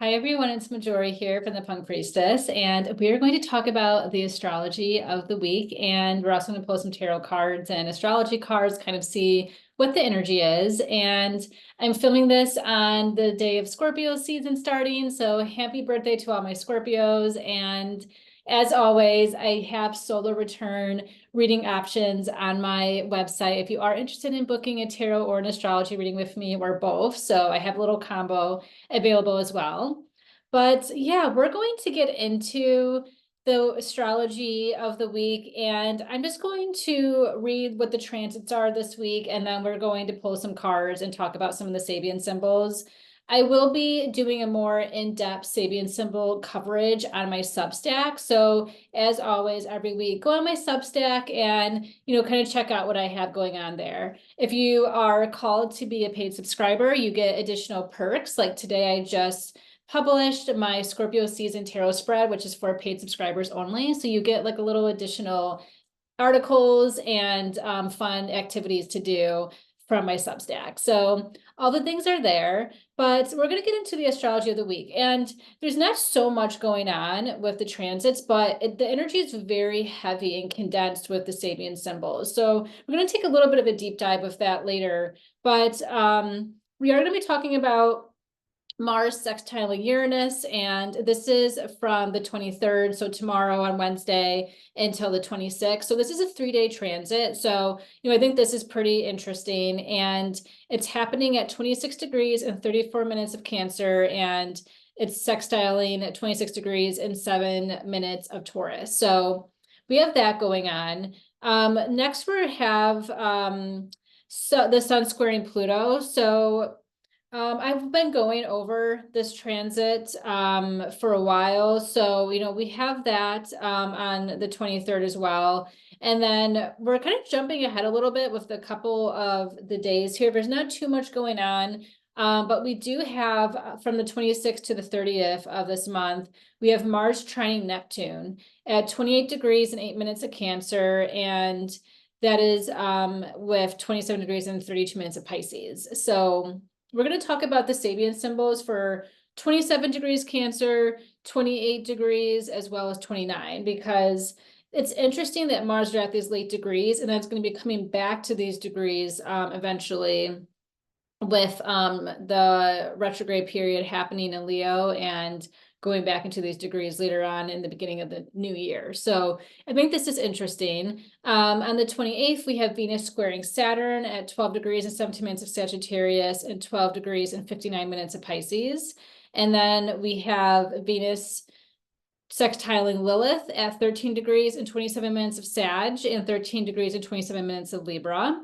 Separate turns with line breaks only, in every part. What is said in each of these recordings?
Hi everyone, it's Majori here from the Punk Priestess, and we are going to talk about the astrology of the week, and we're also going to pull some tarot cards and astrology cards, kind of see what the energy is. And I'm filming this on the day of Scorpio season starting, so happy birthday to all my Scorpios. And as always, I have solar return reading options on my website if you are interested in booking a tarot or an astrology reading with me, or both. So I have a little combo available as well. But yeah, we're going to get into the astrology of the week, and I'm just going to read what the transits are this week, and then we're going to pull some cards and talk about some of the Sabian symbols. I will be doing a more in-depth Sabian symbol coverage on my Substack. So as always, every week, go on my Substack and, kind of check out what I have going on there. If you are called to be a paid subscriber, you get additional perks. Like today, I just published my Scorpio season tarot spread, which is for paid subscribers only. So you get like a little additional articles and fun activities to do from my Substack. So all the things are there, but we're going to get into the astrology of the week. And there's not so much going on with the transits, but the energy is very heavy and condensed with the Sabian symbols. So we're going to take a little bit of a deep dive with that later. But we are going to be talking about Mars sextiling Uranus, and this is from the 23rd, so tomorrow on Wednesday until the 26th. So this is a 3-day transit. So, I think this is pretty interesting, and it's happening at 26 degrees and 34 minutes of Cancer, and it's sextiling at 26 degrees and 7 minutes of Taurus. So we have that going on. Next we have so the Sun squaring Pluto. So I've been going over this transit for a while. So, we have that on the 23rd as well. And then we're kind of jumping ahead a little bit with a couple of the days here. There's not too much going on, but we do have from the 26th to the 30th of this month, we have Mars trining Neptune at 28 degrees and 8 minutes of Cancer. And that is with 27 degrees and 32 minutes of Pisces. So we're going to talk about the Sabian symbols for 27 degrees Cancer, 28 degrees, as well as 29, because it's interesting that Mars are at these late degrees, and that's going to be coming back to these degrees eventually with the retrograde period happening in Leo and going back into these degrees later on in the beginning of the new year. So I think this is interesting. On the 28th, we have Venus squaring Saturn at 12 degrees and 17 minutes of Sagittarius and 12 degrees and 59 minutes of Pisces. And then we have Venus sextiling Lilith at 13 degrees and 27 minutes of Sag and 13 degrees and 27 minutes of Libra.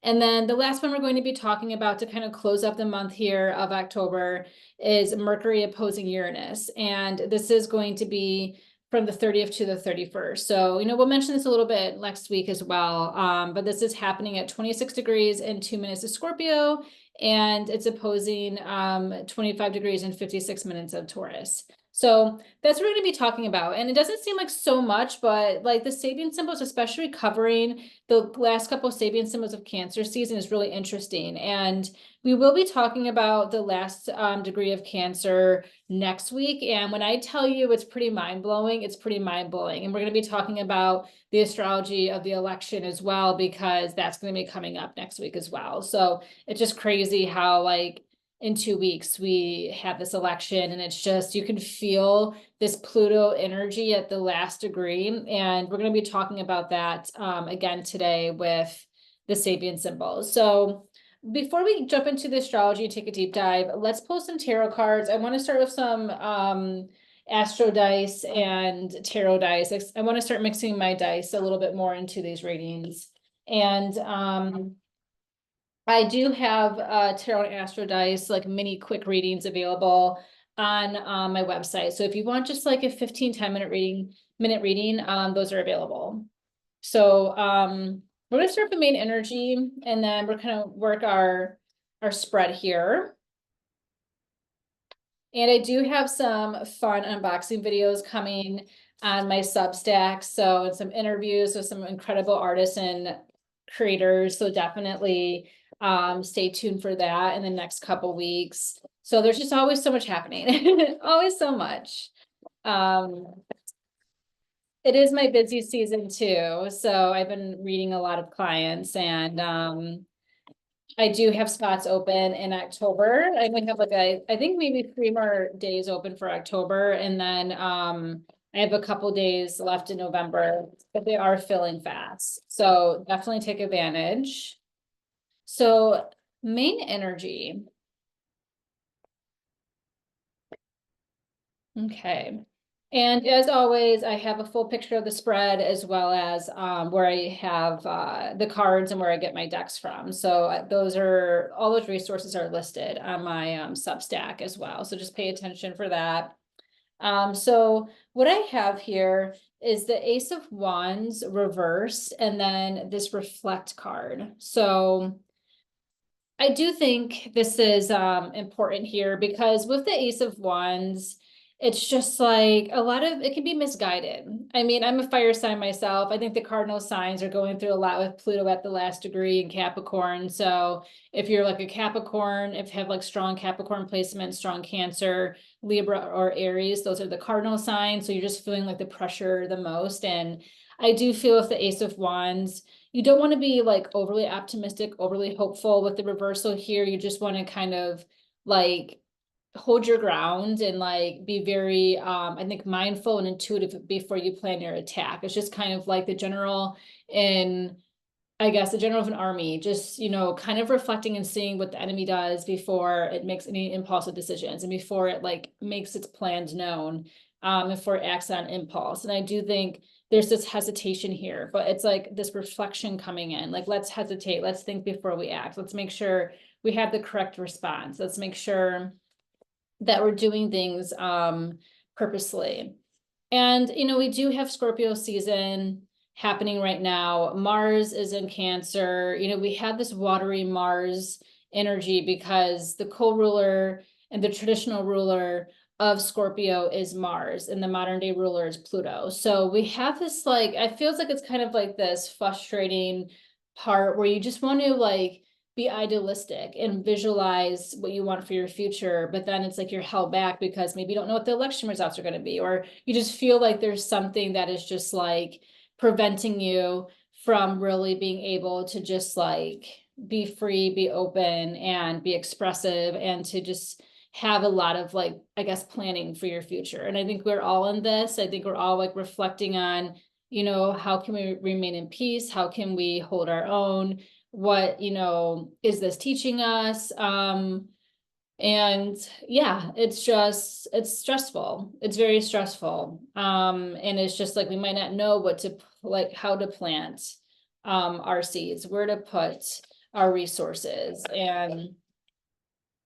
And then the last one we're going to be talking about to kind of close up the month here of October is Mercury opposing Uranus. And this is going to be from the 30th to the 31st. So, we'll mention this a little bit next week as well. But this is happening at 26 degrees and 2 minutes of Scorpio, and it's opposing 25 degrees and 56 minutes of Taurus. So that's what we're going to be talking about. And it doesn't seem like so much, but like the Sabian symbols, especially covering the last couple of Sabian symbols of Cancer season, is really interesting. And we will be talking about the last degree of Cancer next week. And when I tell you it's pretty mind-blowing, it's pretty mind-blowing. And we're going to be talking about the astrology of the election as well, because that's going to be coming up next week as well. So it's just crazy how in 2 weeks we have this election, and it's just, you can feel this Pluto energy at the last degree. And we're going to be talking about that again today with the Sabian symbols. So before we jump into the astrology and take a deep dive, let's pull some tarot cards. I want to start with some astro dice and tarot dice. I want to start mixing my dice a little bit more into these readings. And I do have tarot and astro dice, like mini quick readings available on my website. So if you want just like a 10-minute reading, those are available. So we're going to start with the main energy, and then we're going to work our spread here. And I do have some fun unboxing videos coming on my Substack. So, and some interviews with some incredible artists and creators. So definitely Stay tuned for that in the next couple weeks. So there's just always so much happening, always so much. It is my busy season too, so I've been reading a lot of clients, and I do have spots open in October. I might have like I think maybe 3 more days open for October, and then I have a couple days left in November, but they are filling fast. So definitely take advantage. So main energy. Okay. And as always, I have a full picture of the spread, as well as where I have the cards and where I get my decks from. So all those resources are listed on my Substack as well. So just pay attention for that. So what I have here is the Ace of Wands reversed, and then this reflect card. So I do think this is important here, because with the Ace of Wands, it's just like a lot of it can be misguided. I mean, I'm a fire sign myself. I think the cardinal signs are going through a lot with Pluto at the last degree in Capricorn. So if you're like a Capricorn, if you have like strong Capricorn placement, strong Cancer, Libra, or Aries, those are the cardinal signs. So you're just feeling like the pressure the most. And I do feel with the Ace of Wands, you don't want to be like overly optimistic, overly hopeful with the reversal here. You just want to kind of like hold your ground and like be very I think mindful and intuitive before you plan your attack. It's just kind of like the general in, I guess, the general of an army, just, kind of reflecting and seeing what the enemy does before it makes any impulsive decisions, and before it like makes its plans known, before it acts on impulse. And I do think there's this hesitation here, but it's like this reflection coming in, like, let's hesitate, let's think before we act. Let's make sure we have the correct response. Let's make sure that we're doing things purposely. And, we do have Scorpio season happening right now. Mars is in Cancer. We have this watery Mars energy because the co-ruler and the traditional ruler of Scorpio is Mars, and the modern day ruler is Pluto. So we have this, like, I feels like it's kind of like this frustrating part where you just want to like be idealistic and visualize what you want for your future, but then it's like you're held back because maybe you don't know what the election results are going to be, or you just feel like there's something that is just like preventing you from really being able to just like be free, be open, and be expressive, and to just have a lot of like, I guess, planning for your future. And I think we're all in this. I think we're all like reflecting on, how can we remain in peace? How can we hold our own? What, is this teaching us? And yeah, it's stressful. It's very stressful. And it's just like, we might not know how to plant, our seeds, where to put our resources. And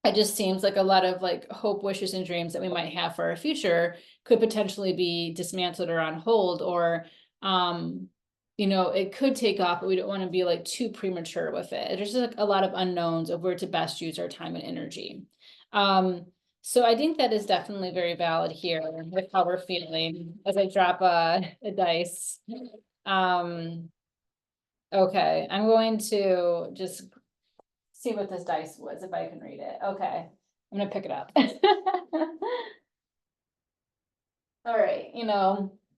it just seems like a lot of like hope, wishes, and dreams that we might have for our future could potentially be dismantled or on hold, or, it could take off, but we don't want to be like too premature with it. There's just like a lot of unknowns of where to best use our time and energy. So I think that is definitely very valid here with how we're feeling as I drop a dice. Okay, I'm going to just see what this dice was, if I can read it. Okay, I'm gonna pick it up. All right,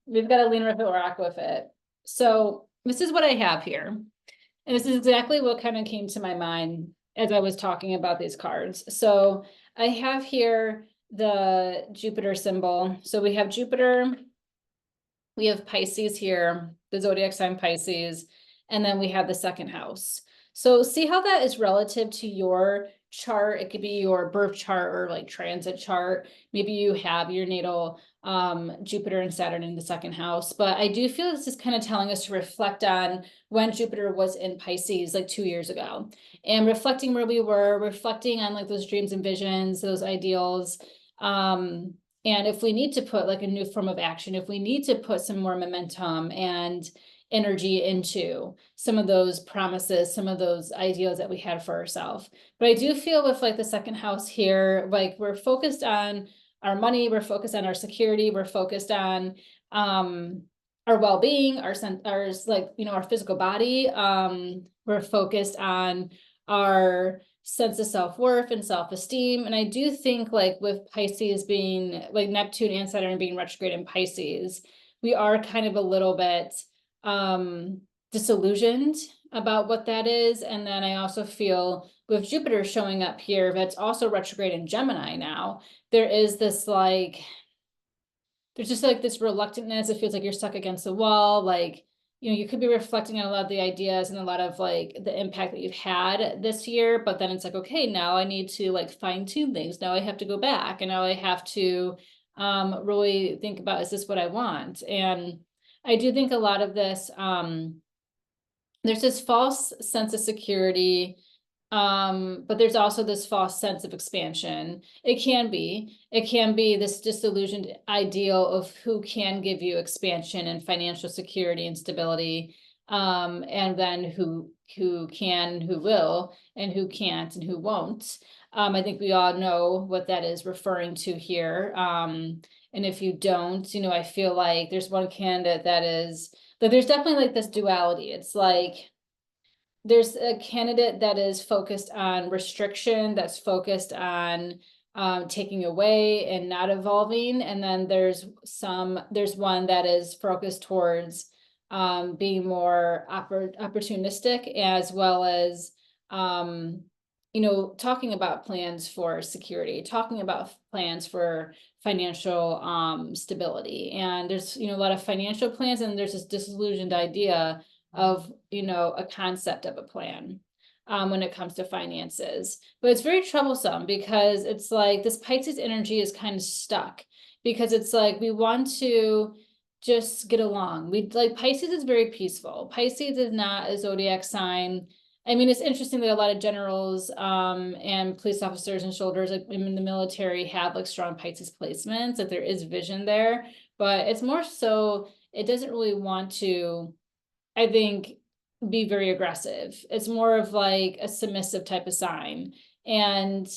we've got to lean with it or rock with it. So this is what I have here. And this is exactly what kind of came to my mind as I was talking about these cards. So I have here the Jupiter symbol. So we have Jupiter, we have Pisces here, the zodiac sign Pisces, and then we have the second house. So see how that is relative to your chart. It could be your birth chart or like transit chart. Maybe you have your natal Jupiter and Saturn in the second house, but I do feel this is kind of telling us to reflect on when Jupiter was in Pisces like 2 years ago, and reflecting where we were, reflecting on like those dreams and visions, those ideals. And if we need to put like a new form of action, if we need to put some more momentum and energy into some of those promises, some of those ideals that we had for ourselves. But I do feel with like the second house here, like we're focused on our money, we're focused on our security, we're focused on our well-being, our like, our physical body. We're focused on our sense of self-worth and self-esteem. And I do think like with Pisces being like Neptune and Saturn being retrograde in Pisces, we are kind of a little bit disillusioned about what that is. And then I also feel with Jupiter showing up here, that's also retrograde in Gemini now, there is this like, there's just like this reluctantness. It feels like you're stuck against the wall. Like, you know, you could be reflecting on a lot of the ideas and a lot of like the impact that you've had this year, but then it's like, okay, now I need to like fine tune things. Now I have to go back and now I have to really think about, is this what I want? And I do think a lot of this, there's this false sense of security, but there's also this false sense of expansion. It can be this disillusioned ideal of who can give you expansion and financial security and stability, and then who can, who will, and who can't and who won't. I think we all know what that is referring to here. And if you don't, you know, I feel like there's one candidate that is, that there's definitely like this duality. It's like, there's a candidate that is focused on restriction, that's focused on taking away and not evolving. And then there's one that is focused towards being more opportunistic, as well as, you know, talking about plans for security, talking about plans for financial stability. And there's, you know, a lot of financial plans, and there's this disillusioned idea of, you know, a concept of a plan when it comes to finances. But it's very troublesome because it's like this Pisces energy is kind of stuck, because it's like we want to just get along. We like, Pisces is very peaceful. Pisces is not a zodiac sign. I mean, it's interesting that a lot of generals and police officers and soldiers like in the military have like strong Pisces placements, that there is vision there, but it's more so, it doesn't really want to, I think, be very aggressive. It's more of like a submissive type of sign. And,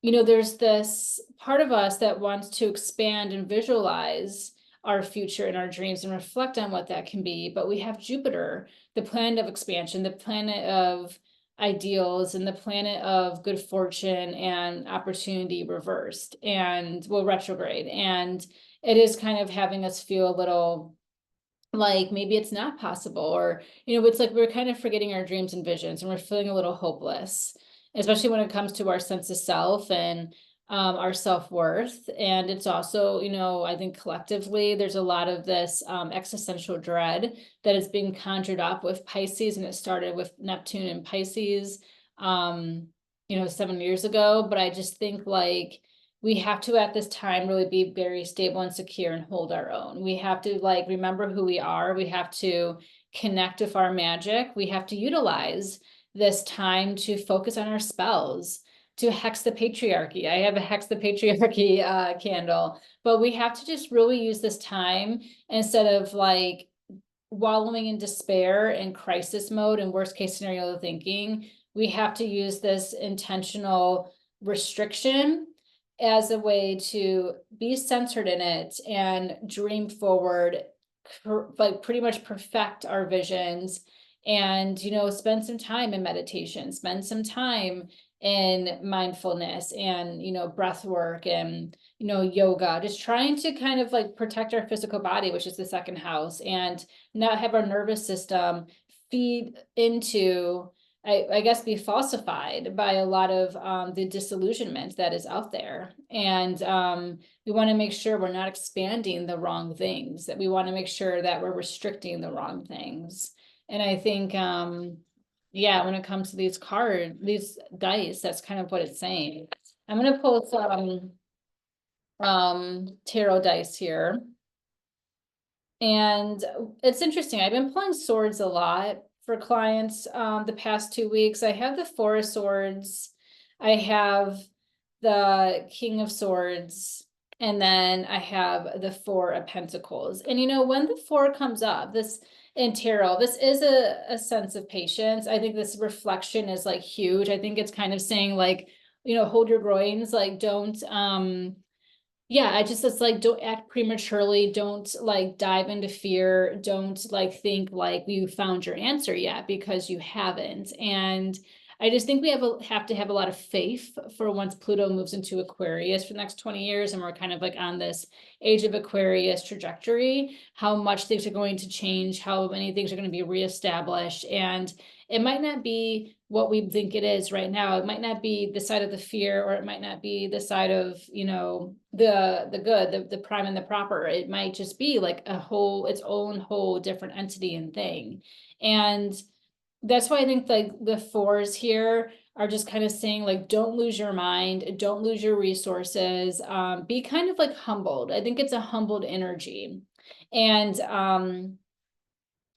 you know, there's this part of us that wants to expand and visualize our future and our dreams and reflect on what that can be. But we have Jupiter, the planet of expansion, the planet of ideals, and the planet of good fortune and opportunity reversed, and well, retrograde. And it is kind of having us feel a little like maybe it's not possible, or, you know, it's like we're kind of forgetting our dreams and visions, and we're feeling a little hopeless, especially when it comes to our sense of self and our self-worth. And it's also, you know, I think collectively there's a lot of this existential dread that is being conjured up with Pisces, and it started with Neptune and Pisces, you know, 7 years ago. But I just think like, we have to at this time really be very stable and secure and hold our own. We have to like remember who we are. We have to connect with our magic. We have to utilize this time to focus on our spells, to hex the patriarchy. I have a hex the patriarchy candle, but we have to just really use this time, instead of like wallowing in despair and crisis mode and worst case scenario thinking. We have to use this intentional restriction as a way to be centered in it and dream forward, like pretty much perfect our visions. And, you know, spend some time in meditation, spend some time in mindfulness and, you know, breath work and, you know, yoga, just trying to kind of like protect our physical body, which is the second house, and not have our nervous system feed into, I guess, be falsified by a lot of the disillusionment that is out there. And we want to make sure we're not expanding the wrong things, that we want to make sure that we're restricting the wrong things. And I think, yeah, when it comes to these dice, that's kind of what it's saying. I'm going to pull some tarot dice here. And it's interesting. I've been pulling swords a lot for clients the past 2 weeks. I have the Four of Swords, I have the King of Swords, and then I have the Four of Pentacles. And you know, when the four comes up, this in tarot, this is a sense of patience. I think this reflection is like huge. I think it's kind of saying like, you know, hold your groins, like don't yeah, it's like, don't act prematurely, don't like dive into fear, don't like think like you found your answer yet, because you haven't. And I just think we have to have a lot of faith for once Pluto moves into Aquarius for the next 20 years, and we're kind of like on this age of Aquarius trajectory, how much things are going to change, how many things are going to be reestablished. And it might not be what we think it is right now. It might not be the side of the fear, or it might not be the side of, you know, the good, the prime and the proper. It might just be like its own whole different entity and thing. And that's why I think like the fours here are just kind of saying like, don't lose your mind, don't lose your resources, be kind of like humbled. I think it's a humbled energy. And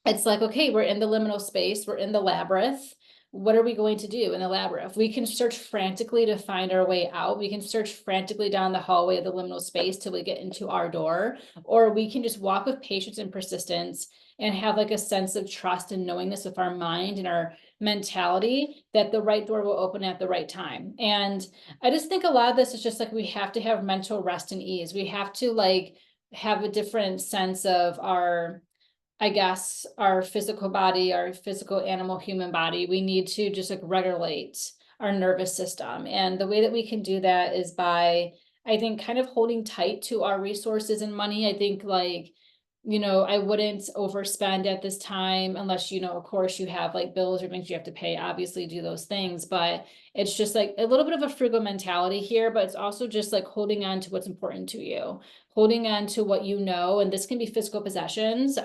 it's like, okay, we're in the liminal space, we're in the labyrinth. What are we going to do in the labyrinth? We can search frantically to find our way out. We can search frantically down the hallway of the liminal space till we get into our door, or we can just walk with patience and persistence and have like a sense of trust and knowingness with our mind and our mentality that the right door will open at the right time. And I just think a lot of this is just like, we have to have mental rest and ease. We have to like have a different sense of our, I guess, our physical body, our physical animal human body. We need to just like regulate our nervous system. And the way that we can do that is by, I think, kind of holding tight to our resources and money. I think like, you know, I wouldn't overspend at this time unless, you know, of course you have like bills or things you have to pay, obviously do those things, but it's just like a little bit of a frugal mentality here, but it's also just like holding on to what's important to you, holding on to what you know, and this can be physical possessions. You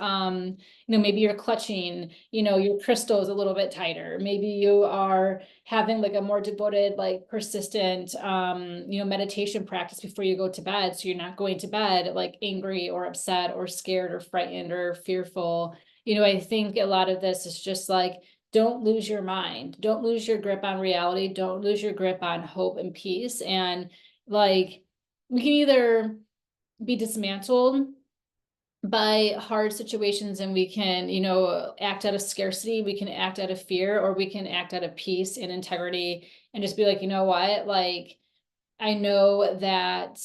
know, maybe you're clutching, you know, your crystals a little bit tighter. Maybe you are having like a more devoted, like persistent, you know, meditation practice before you go to bed. So you're not going to bed like angry or upset or scared or frightened or fearful. You know, I think a lot of this is just like, don't lose your mind. Don't lose your grip on reality. Don't lose your grip on hope and peace. And like, we can either be dismantled by hard situations and we can, you know, act out of scarcity, we can act out of fear, or we can act out of peace and integrity and just be like, you know what, like, I know that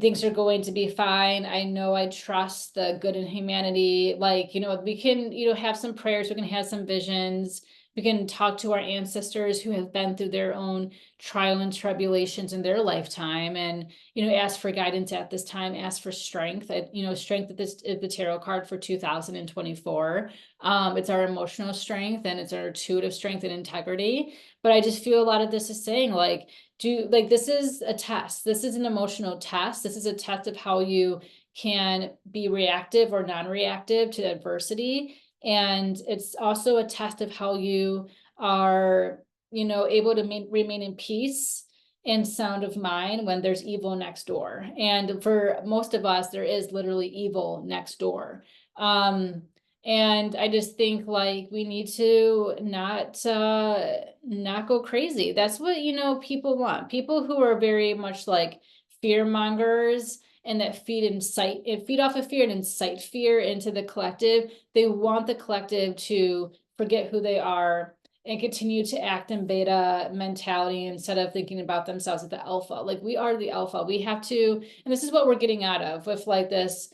things are going to be fine. I know I trust the good in humanity. Like, you know, we can, you know, have some prayers, we can have some visions, we can talk to our ancestors who have been through their own trial and tribulations in their lifetime, and, you know, ask for guidance at this time, ask for strength. You know, strength at this is the tarot card for 2024. It's our emotional strength and it's our intuitive strength and integrity. But I just feel a lot of this is saying like, this is a test. This is an emotional test. This is a test of how you can be reactive or non-reactive to adversity. And it's also a test of how you are, you know, able to remain in peace and sound of mind when there's evil next door. And for most of us, there is literally evil next door. And I just think like we need to not go crazy. That's what, you know, people want. People who are very much like fear mongers and that feed off of fear and incite fear into the collective. They want the collective to forget who they are and continue to act in beta mentality instead of thinking about themselves as the alpha. Like, we are the alpha. We have to, and this is what we're getting out of with like this,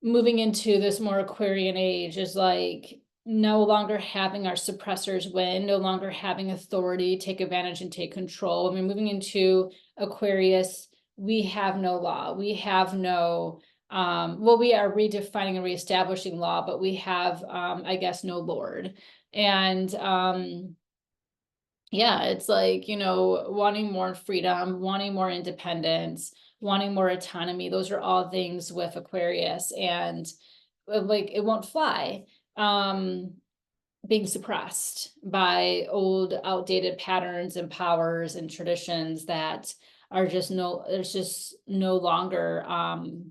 moving into this more Aquarian age, is like no longer having our suppressors win, no longer having authority take advantage and take control. I mean, moving into Aquarius, we have no law. We have no, well, we are redefining and reestablishing law, but we have, I guess, no Lord. And yeah, it's like, you know, wanting more freedom, wanting more independence, wanting more autonomy. Those are all things with Aquarius, and like, it won't fly. Being suppressed by old, outdated patterns and powers and traditions that are just it's just no longer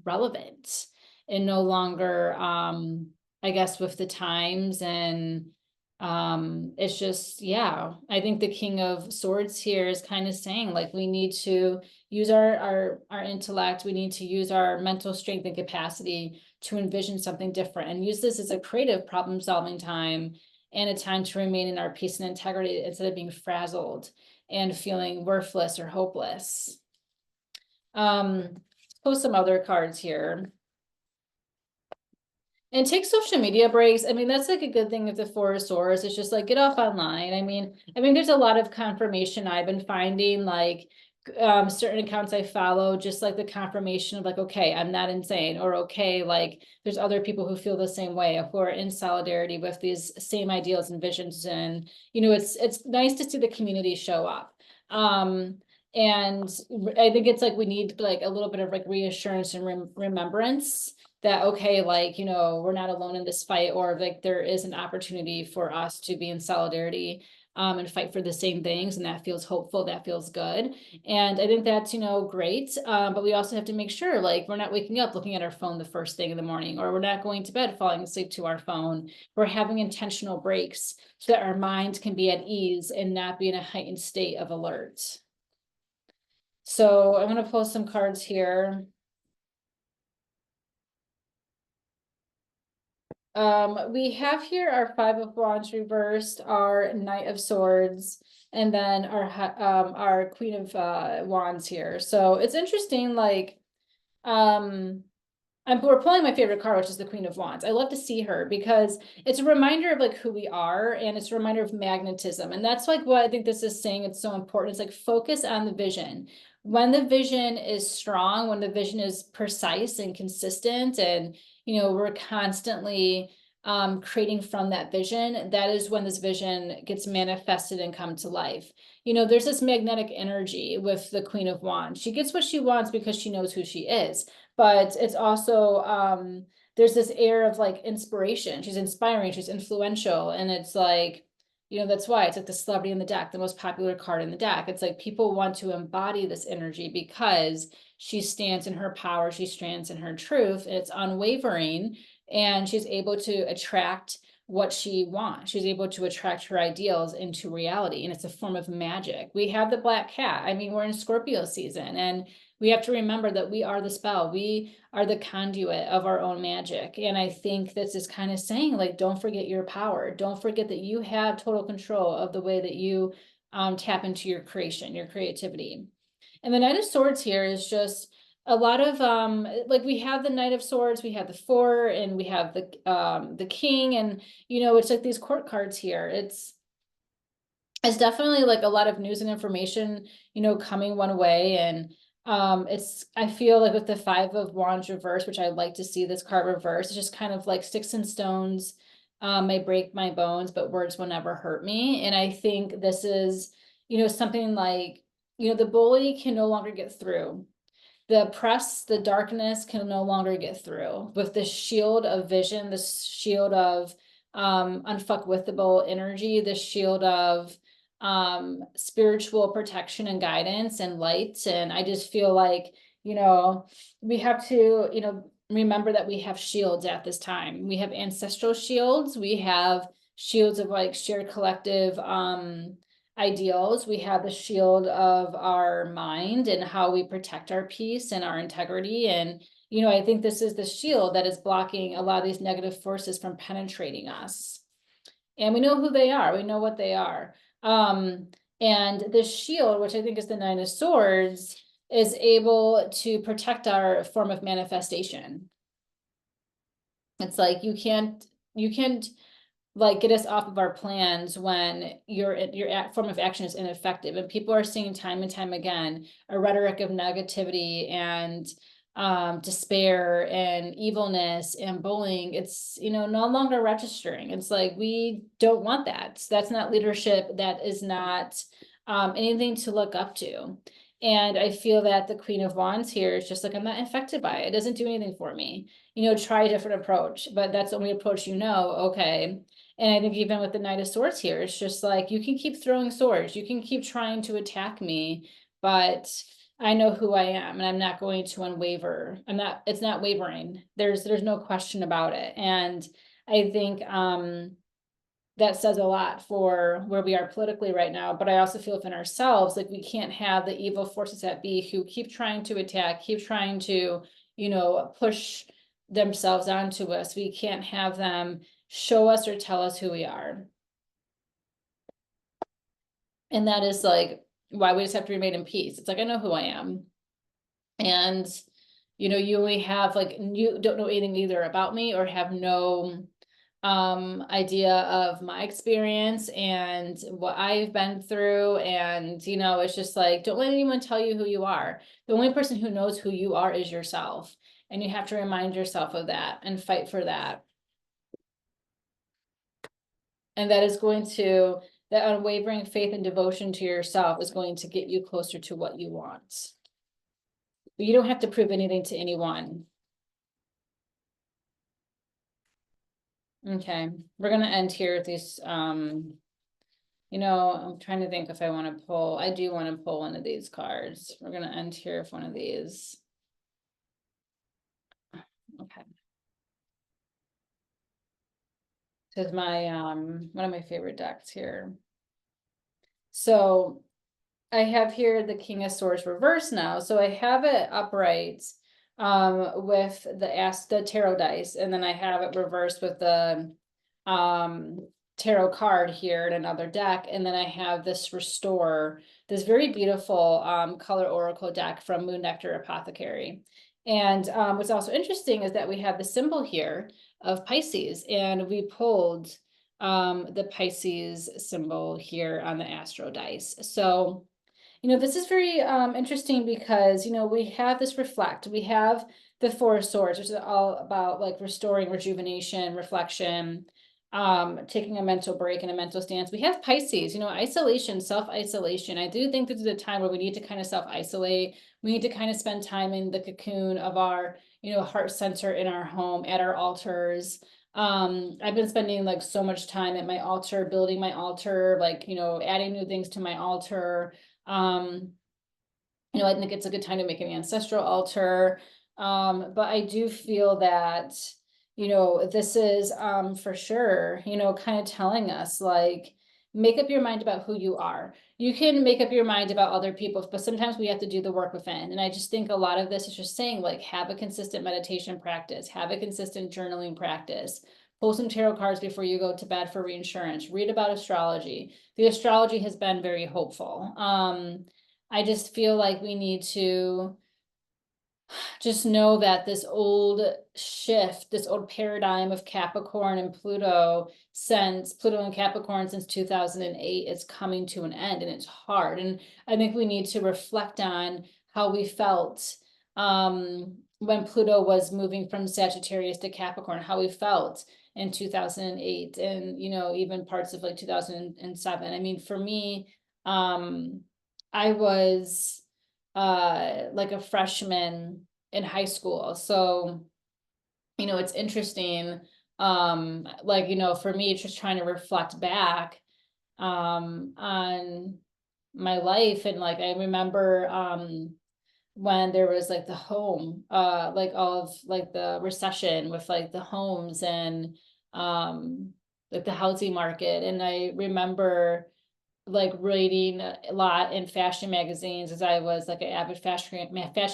relevant and no longer, I guess, with the times. And it's just, yeah, I think the King of Swords here is kind of saying like, we need to use our intellect, we need to use our mental strength and capacity to envision something different, and use this as a creative problem solving time and a time to remain in our peace and integrity instead of being frazzled and feeling worthless or hopeless. Post some other cards here. And take social media breaks. I mean, that's like a good thing with the Four of Swords. It's just like get off online. I mean, there's a lot of confirmation I've been finding, like certain accounts I follow, just like the confirmation of like, okay, I'm not insane, or okay, like there's other people who feel the same way, who are in solidarity with these same ideals and visions. And, you know, it's nice to see the community show up. And I think it's like we need like a little bit of like reassurance and remembrance that, okay, like, you know, we're not alone in this fight, or like there is an opportunity for us to be in solidarity and fight for the same things. And that feels hopeful, that feels good. And I think that's, you know, great. But we also have to make sure like we're not waking up looking at our phone the first thing in the morning, or we're not going to bed falling asleep to our phone. We're having intentional breaks so that our mind can be at ease and not be in a heightened state of alert. So I'm going to pull some cards here. We have here our Five of Wands reversed, our Knight of Swords, and then our Queen of Wands here. So it's interesting, like, we're pulling my favorite card, which is the Queen of Wands. I love to see her because it's a reminder of like who we are, and it's a reminder of magnetism. And that's like what I think this is saying. It's so important. It's like focus on the vision. When the vision is strong, when the vision is precise and consistent, and you know, we're constantly creating from that vision, that is when this vision gets manifested and come to life. You know, there's this magnetic energy with the Queen of Wands. She gets what she wants because she knows who she is. But it's also there's this air of like inspiration. She's inspiring, she's influential, and it's like, you know, that's why it's like the celebrity in the deck, the most popular card in the deck. It's like people want to embody this energy because she stands in her power, she stands in her truth, and it's unwavering, and she's able to attract what she wants. She's able to attract her ideals into reality, and it's a form of magic. We have the black cat. I mean, we're in Scorpio season, and we have to remember that we are the spell. We are the conduit of our own magic. And I think this is kind of saying, like, don't forget your power. Don't forget that you have total control of the way that you tap into your creation, your creativity. And the Knight of Swords here is just a lot of like we have the Knight of Swords, we have the Four, and we have the King, and you know, it's like these court cards here. It's definitely like a lot of news and information, you know, coming one way. And I feel like with the Five of Wands reverse, which I like to see this card reverse, it's just kind of like sticks and stones may break my bones, but words will never hurt me. And I think this is, you know, something like, you know, the bully can no longer get through. The press, the darkness can no longer get through. With the shield of vision, the shield of unfuckwithable energy, the shield of spiritual protection and guidance and light. And I just feel like, you know, we have to, you know, remember that we have shields at this time. We have ancestral shields, we have shields of like shared collective ideals. We have the shield of our mind and how we protect our peace and our integrity. And, you know, I think this is the shield that is blocking a lot of these negative forces from penetrating us. And we know who they are. We know what they are. And this shield, which I think is the Nine of Swords, is able to protect our form of manifestation. It's like you can't like get us off of our plans when your form of action is ineffective. And people are seeing time and time again a rhetoric of negativity and despair and evilness and bullying. It's, you know, no longer registering. It's like, we don't want that. So that's not leadership. That is not anything to look up to. And I feel that the Queen of Wands here is just like, I'm not infected by it. It doesn't do anything for me. You know, try a different approach, but that's the only approach, you know, okay. And I think even with the Knight of Swords here, it's just like, you can keep throwing swords, you can keep trying to attack me, but I know who I am, and I'm not going to unwaver. It's not wavering. There's no question about it. And I think that says a lot for where we are politically right now. But I also feel within ourselves, like we can't have the evil forces that be who keep trying to attack, keep trying to, you know, push themselves onto us. We can't have them show us or tell us who we are. And that is like why we just have to remain in peace. It's like, I know who I am. And, you know, you only have like, you don't know anything either about me or have no idea of my experience and what I've been through. And, you know, it's just like, don't let anyone tell you who you are. The only person who knows who you are is yourself. And you have to remind yourself of that and fight for that. And that is going to, that unwavering faith and devotion to yourself is going to get you closer to what you want. But you don't have to prove anything to anyone. Okay, we're gonna end here with these, you know, I'm trying to think if I want to pull, I do want to pull one of these cards. We're gonna end here with one of these. Okay. This is my, one of my favorite decks here. So I have here the King of Swords reverse now. So I have it upright with the tarot dice, and then I have it reversed with the tarot card here in another deck, and then I have this restore, this very beautiful color oracle deck from Moon Nectar Apothecary. And what's also interesting is that we have the symbol here of Pisces, and we pulled the Pisces symbol here on the astro dice. So you know, this is very interesting because, you know, we have this reflect, we have the Four of Swords, which is all about like restoring rejuvenation, reflection, taking a mental break and a mental stance. We have Pisces, you know, isolation, self-isolation. I do think this is a time where we need to kind of self-isolate. We need to kind of spend time in the cocoon of our, you know, heart center in our home, at our altars. I've been spending like so much time at my altar, building my altar, like, you know, adding new things to my altar. You know, I think it's a good time to make an ancestral altar. But I do feel that, you know, this is for sure, you know, kind of telling us like, make up your mind about who you are. You can make up your mind about other people, but sometimes we have to do the work within. And I just think a lot of this is just saying like, have a consistent meditation practice, have a consistent journaling practice. Pull some tarot cards before you go to bed for reinsurance. Read about astrology. The astrology has been very hopeful. I just feel like we need to just know that this old shift, this old paradigm of Capricorn and Pluto and Capricorn since 2008 is coming to an end, and it's hard. And I think we need to reflect on how we felt when Pluto was moving from Sagittarius to Capricorn, how we felt in 2008 and, you know, even parts of like 2007. I mean, for me, I was like a freshman in high school. So, you know, it's interesting. Like, you know, for me, it's just trying to reflect back on my life. And like I remember when there was like the home, like all of like the recession with like the homes and like the housing market. And I remember like reading a lot in fashion magazines as I was like an avid fashion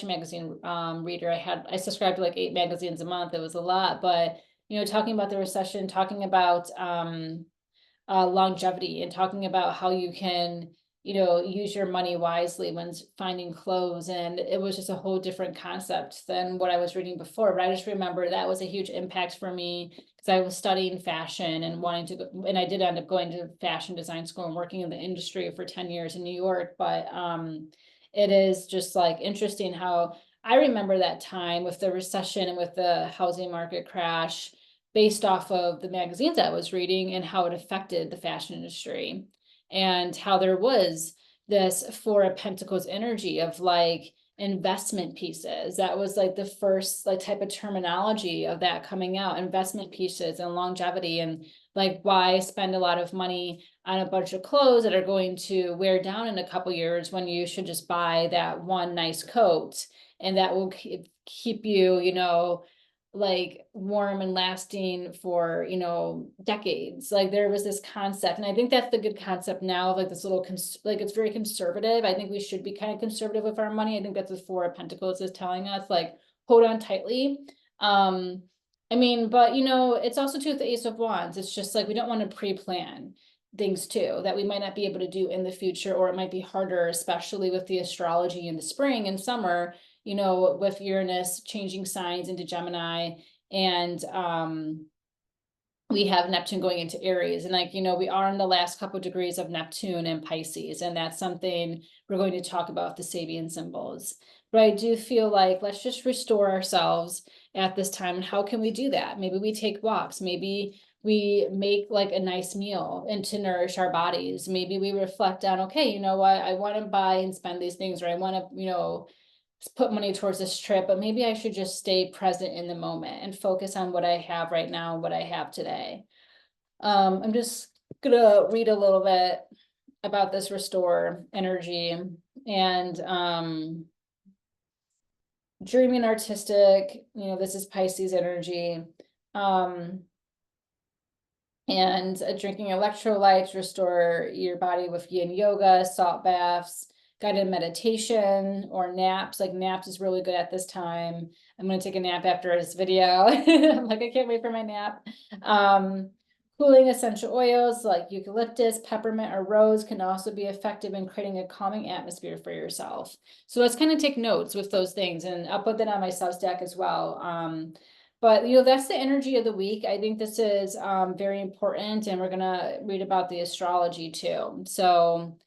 magazine reader. I subscribed to like 8 magazines a month. It was a lot, but you know, talking about the recession, talking about longevity and talking about how you can, you know, use your money wisely when finding clothes. And it was just a whole different concept than what I was reading before. But I just remember that was a huge impact for me because I was studying fashion and wanting to go, and I did end up going to fashion design school and working in the industry for 10 years in New York. But it is just like interesting how I remember that time with the recession and with the housing market crash based off of the magazines I was reading and how it affected the fashion industry and how there was this Four of Pentacles energy of like investment pieces. That was like the first like type of terminology of that coming out, investment pieces and longevity, and like why spend a lot of money on a bunch of clothes that are going to wear down in a couple years when you should just buy that one nice coat and that will keep you, you know, like warm and lasting for, you know, decades. Like there was this concept, and I think that's the good concept now of like this little like it's very conservative. I think we should be kind of conservative with our money. I think that's what Four of Pentacles is telling us, like hold on tightly. I mean, but you know, it's also too with the Ace of Wands. It's just like we don't want to pre-plan things too that we might not be able to do in the future, or it might be harder, especially with the astrology in the spring and summer. you know, with Uranus changing signs into Gemini, and we have Neptune going into Aries, and like, you know, we are in the last couple degrees of Neptune and Pisces, and that's something we're going to talk about, the Sabian symbols. But I do feel like let's just restore ourselves at this time. And how can we do that? Maybe we take walks, maybe we make like a nice meal and to nourish our bodies. Maybe we reflect on, okay, you know what, I want to buy and spend these things, or I want to, you know, put money towards this trip, but maybe I should just stay present in the moment and focus on what I have right now, what I have today. I'm just gonna read a little bit about this restore energy, and dreaming artistic, you know, this is Pisces energy. And drinking electrolytes, restore your body with yin yoga, salt baths, guided meditation, or naps. Like naps is really good at this time. I'm going to take a nap after this video. I'm like, I can't wait for my nap. Cooling essential oils like eucalyptus, peppermint, or rose can also be effective in creating a calming atmosphere for yourself. So let's kind of take notes with those things, and I'll put that on my Substack as well. But, you know, that's the energy of the week. I think this is very important, and we're gonna read about the astrology too. So,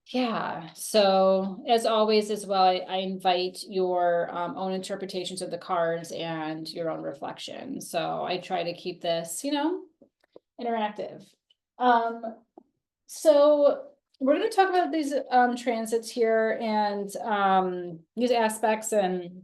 yeah. So as always as well, I invite your own interpretations of the cards and your own reflection. So I try to keep this, you know, interactive. So we're going to talk about these transits here, and these aspects, and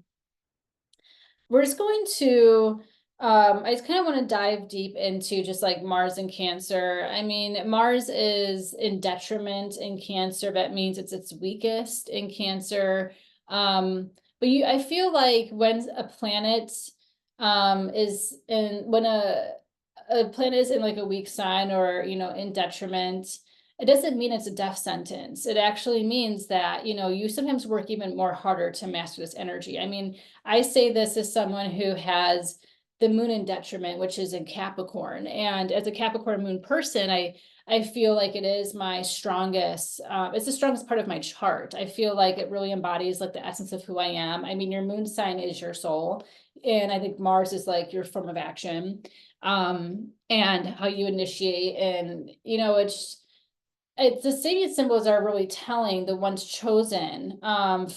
we're just going to, I just kind of want to dive deep into just like Mars and Cancer. I mean, Mars is in detriment in Cancer. That means it's its weakest in Cancer. But I feel like when a planet is in, when a planet is in like a weak sign, or, you know, in detriment, it doesn't mean it's a death sentence. It actually means that, you know, you sometimes work even more harder to master this energy. I mean, I say this as someone who has the moon in detriment, which is in Capricorn. And as a Capricorn moon person, I feel like it is my strongest, it's the strongest part of my chart. I feel like it really embodies like the essence of who I am. I mean, your moon sign is your soul. And I think Mars is like your form of action, and how you initiate. And, you know, it's the Sabian symbols are really telling, the ones chosen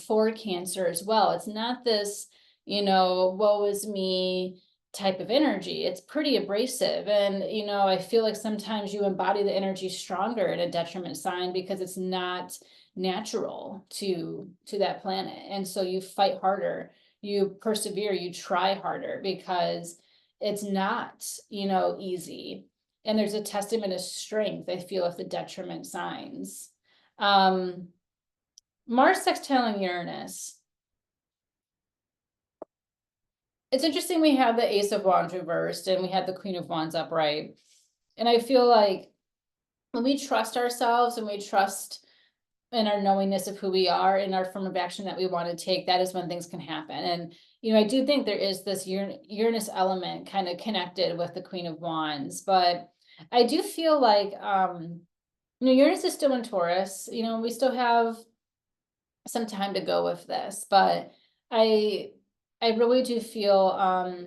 for Cancer as well. It's not this, you know, woe is me type of energy. It's pretty abrasive. And, you know, I feel like sometimes you embody the energy stronger in a detriment sign because it's not natural to that planet. And so you fight harder, you persevere, you try harder because it's not, you know, easy. And there's a testament of strength, I feel, of the detriment signs. Mars sextiling Uranus. It's interesting, we have the Ace of Wands reversed and we have the Queen of Wands upright. And I feel like when we trust ourselves and we trust in our knowingness of who we are and our form of action that we want to take, that is when things can happen. And, you know, I do think there is this Uranus element kind of connected with the Queen of Wands, but I do feel like, you know, Uranus is still in Taurus, you know, we still have some time to go with this, but I really do feel,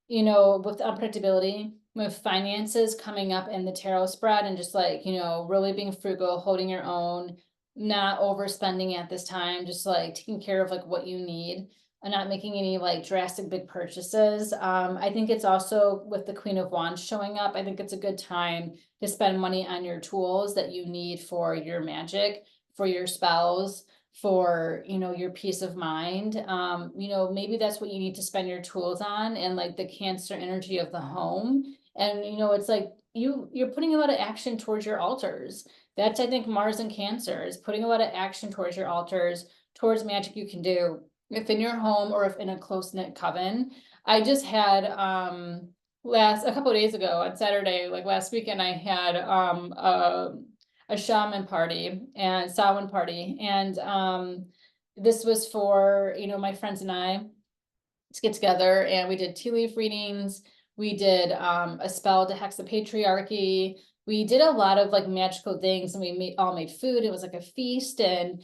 you know, with unpredictability, with finances coming up in the tarot spread, and just like, you know, really being frugal, holding your own, not overspending at this time, just like taking care of like what you need and not making any like drastic big purchases. I think it's also with the Queen of Wands showing up, I think it's a good time to spend money on your tools that you need for your magic, for your spells, for, you know, your peace of mind. You know, maybe that's what you need to spend your tools on, and like the Cancer energy of the home. And, you know, it's like you're putting a lot of action towards your altars. That's, I think, Mars and Cancer is putting a lot of action towards your altars, towards magic you can do, if in your home or if in a close-knit coven. I just had a couple of days ago on Saturday, like last weekend, I had a shaman party and Samhain party, and this was for, you know, my friends and I to get together, and we did tea leaf readings. We did a spell to hex the patriarchy. we did a lot of like magical things, and we all made food. It was like a feast, and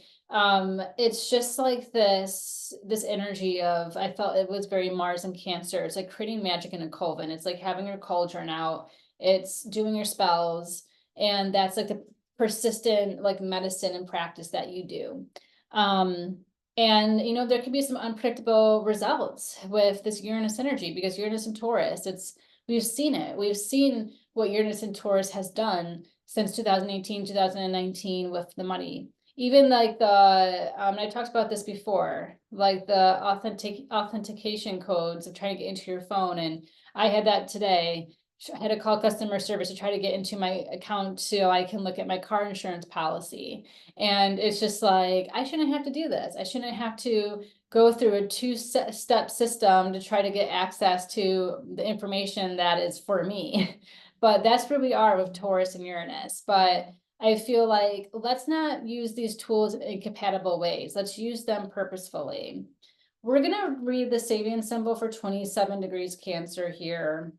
it's just like this energy of, I felt it was very Mars and Cancer. It's like creating magic in a coven. It's like having your cauldron out. It's doing your spells, and that's like the persistent like medicine and practice that you do. And there could be some unpredictable results with this Uranus energy, because Uranus and Taurus, we've seen it. We've seen what Uranus and Taurus has done since 2018, 2019 with the money. Even like I talked about this before, like the authentication codes of trying to get into your phone. And I had that today. I had to call customer service to try to get into my account so I can look at my car insurance policy. And it's just like, I shouldn't have to do this. I shouldn't have to go through a two-step system to try to get access to the information that is for me. But that's where we are with Taurus and Uranus. But I feel like, let's not use these tools in incompatible ways. Let's use them purposefully. We're gonna read the Sabian symbol for 27 degrees Cancer here.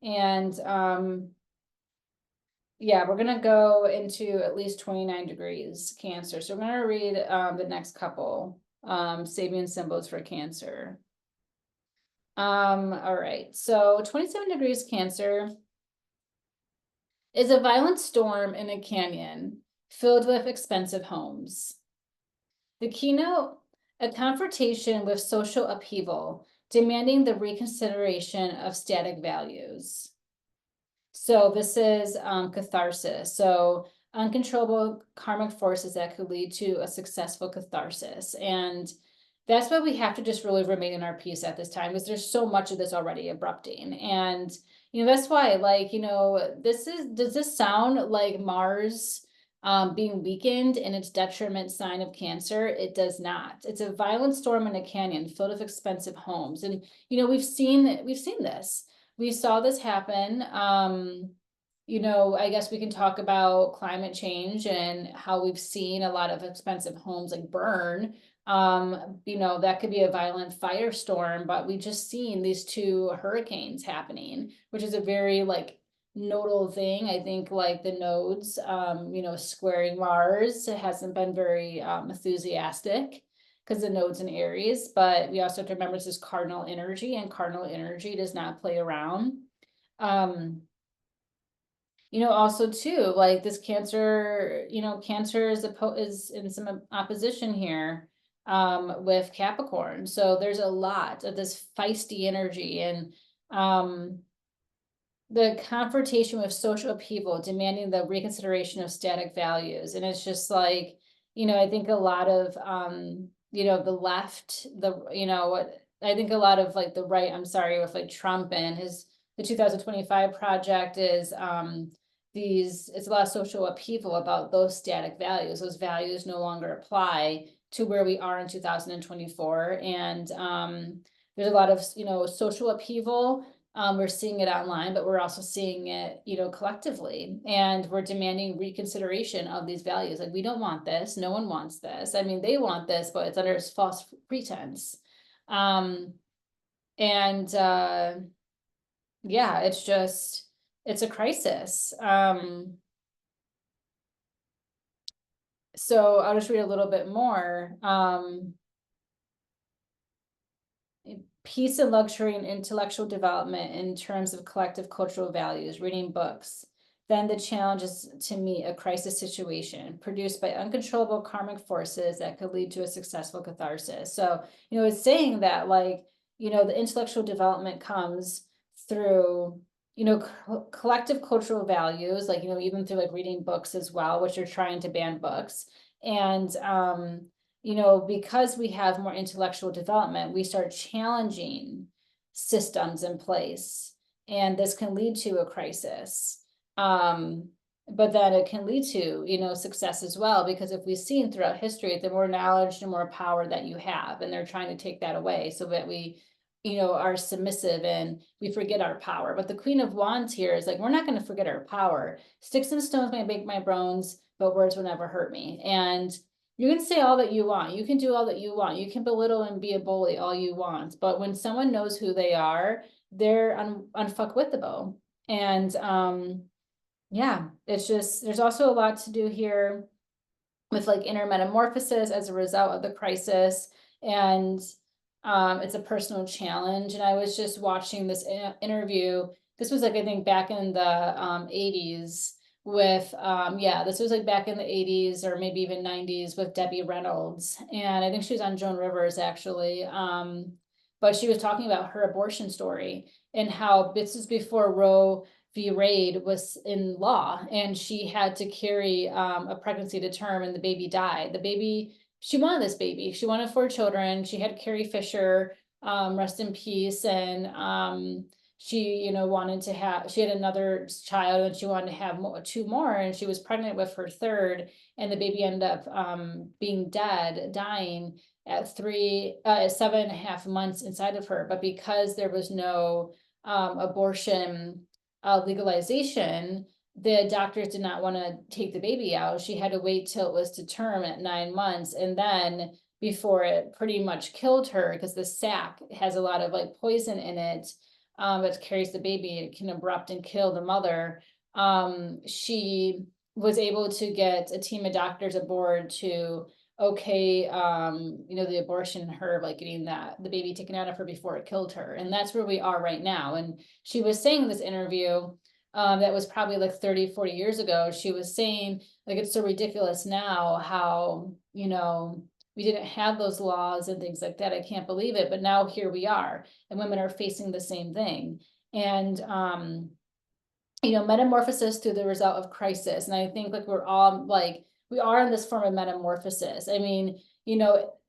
And yeah, we're gonna go into at least 29 degrees Cancer. So we're gonna read the next couple Sabian symbols for Cancer. All right, so 27 degrees Cancer is a violent storm in a canyon filled with expensive homes. The keynote, a confrontation with social upheaval, demanding the reconsideration of static values. So this is catharsis. So uncontrollable karmic forces that could lead to a successful catharsis. And that's why we have to just really remain in our peace at this time, because there's so much of this already erupting. And, that's why, like, does this sound like Mars being weakened in its detriment sign of Cancer? It does not. It's a violent storm in a canyon filled with expensive homes. And, we've seen this. We saw this happen. I guess we can talk about climate change and how we've seen a lot of expensive homes like burn. That could be a violent firestorm, but we just seen these two hurricanes happening, which is a very like nodal thing. I think like the nodes, squaring Mars, it hasn't been very enthusiastic because the nodes in Aries, but we also have to remember this is cardinal energy, and cardinal energy does not play around. Also too, like this Cancer, Cancer is in some opposition here with Capricorn. So there's a lot of this feisty energy, and the confrontation with social upheaval, demanding the reconsideration of static values. And it's just like, I think a lot of the left, I think a lot of like the right, I'm sorry, with like Trump and the 2025 project is it's a lot of social upheaval about those static values. Those values no longer apply to where we are in 2024. And there's a lot of, social upheaval. We're seeing it online, but we're also seeing it, collectively, and we're demanding reconsideration of these values. Like, we don't want this. No one wants this. I mean, they want this, but it's under false pretense. Yeah, it's a crisis. So I'll just read a little bit more. Peace and luxury and intellectual development in terms of collective cultural values, reading books. Then the challenge is to meet a crisis situation produced by uncontrollable karmic forces that could lead to a successful catharsis. So, it's saying that like, the intellectual development comes through, collective cultural values, like, even through like reading books as well, which are trying to ban books. And, because we have more intellectual development, we start challenging systems in place, and this can lead to a crisis. But then it can lead to, success as well, because if we've seen throughout history, the more knowledge, the more power that you have, and they're trying to take that away so that we, are submissive and we forget our power. But the Queen of Wands here is like, we're not going to forget our power. Sticks and stones may break my bones, but words will never hurt me. And you can say all that you want. You can do all that you want. You can belittle and be a bully all you want. But when someone knows who they are, they're unfuckwittable. And Yeah, it's just, there's also a lot to do here with like inner metamorphosis as a result of the crisis. And it's a personal challenge. And I was just watching this interview. This was like, I think back in the 80s with, yeah, this was like back in the 80s or maybe even 90s with Debbie Reynolds. And I think she was on Joan Rivers actually. But she was talking about her abortion story and how this is before Roe v. Wade was in law, and she had to carry a pregnancy to term, and the baby died. The baby, she wanted this baby. She wanted 4 children. She had Carrie Fisher, rest in peace, and she, wanted to have. She had another child, and she wanted to have 2 more, and she was pregnant with her third, and the baby ended up being dead, dying at 7.5 months inside of her. But because there was no abortion legalization, the doctors did not want to take the baby out. She had to wait till it was to term at 9 months, and then before it pretty much killed her, because the sac has a lot of like poison in it that carries the baby. It can abrupt and kill the mother. She was able to get a team of doctors aboard to okay, the abortion, her like getting the baby taken out of her before it killed her. And that's where we are right now. And she was saying in this interview, that was probably like 30-40 years ago, she was saying like, it's so ridiculous now how, we didn't have those laws and things like that. I can't believe it. But now here we are, and women are facing the same thing. And, metamorphosis through the result of crisis. And I think like we're all like, we are in this form of metamorphosis. I mean,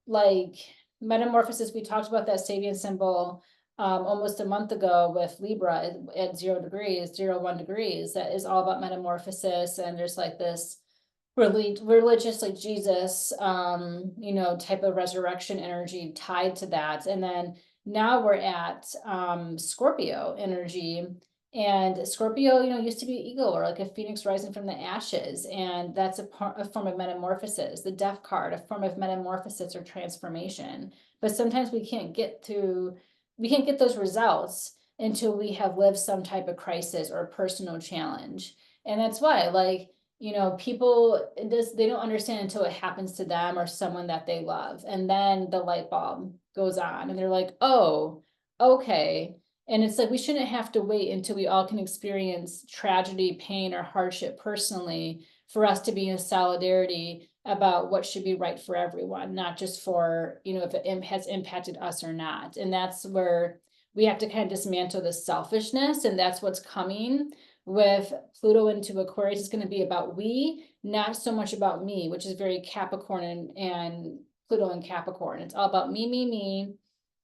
like metamorphosis, we talked about that Sabian symbol almost a month ago with Libra at 0 degrees, 1 degrees. That is all about metamorphosis. And there's like this religious, like Jesus, type of resurrection energy tied to that. And then now we're at Scorpio energy. And Scorpio, used to be eagle or like a phoenix rising from the ashes. And that's a form of metamorphosis. The death card, a form of metamorphosis or transformation. But sometimes we can't get those results until we have lived some type of crisis or personal challenge. And that's why, like, people, they don't understand until it happens to them or someone that they love. And then the light bulb goes on and they're like, oh, okay. And it's like, we shouldn't have to wait until we all can experience tragedy, pain, or hardship personally for us to be in solidarity about what should be right for everyone, not just for, if it has impacted us or not. And that's where we have to kind of dismantle the selfishness. And that's what's coming with Pluto into Aquarius. Is going to be about we, not so much about me, which is very Capricorn and Pluto in Capricorn. It's all about me,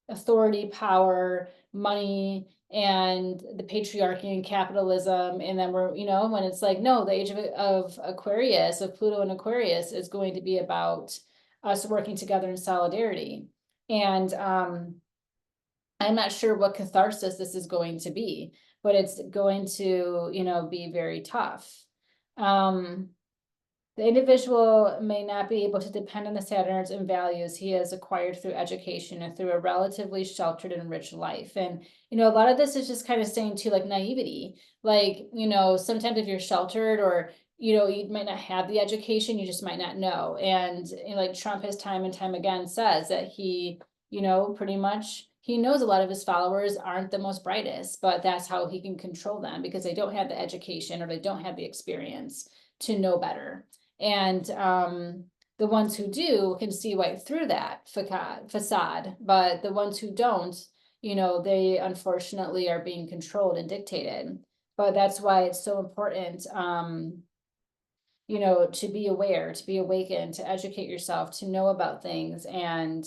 authority, power, money, and the patriarchy and capitalism. And then we're, when it's like, no, the age of Aquarius, of Pluto and Aquarius is going to be about us working together in solidarity. And I'm not sure what catharsis this is going to be, but it's going to, be very tough. The individual may not be able to depend on the Saturns and values he has acquired through education and through a relatively sheltered and rich life. And, a lot of this is just kind of saying to like naivety, like, sometimes if you're sheltered or, you might not have the education, you just might not know. And, like Trump has time and time again says that he, pretty much he knows a lot of his followers aren't the most brightest, but that's how he can control them because they don't have the education or they don't have the experience to know better. And the ones who do can see right through that facade, but the ones who don't, they unfortunately are being controlled and dictated. But that's why it's so important, to be aware, to be awakened, to educate yourself, to know about things. And,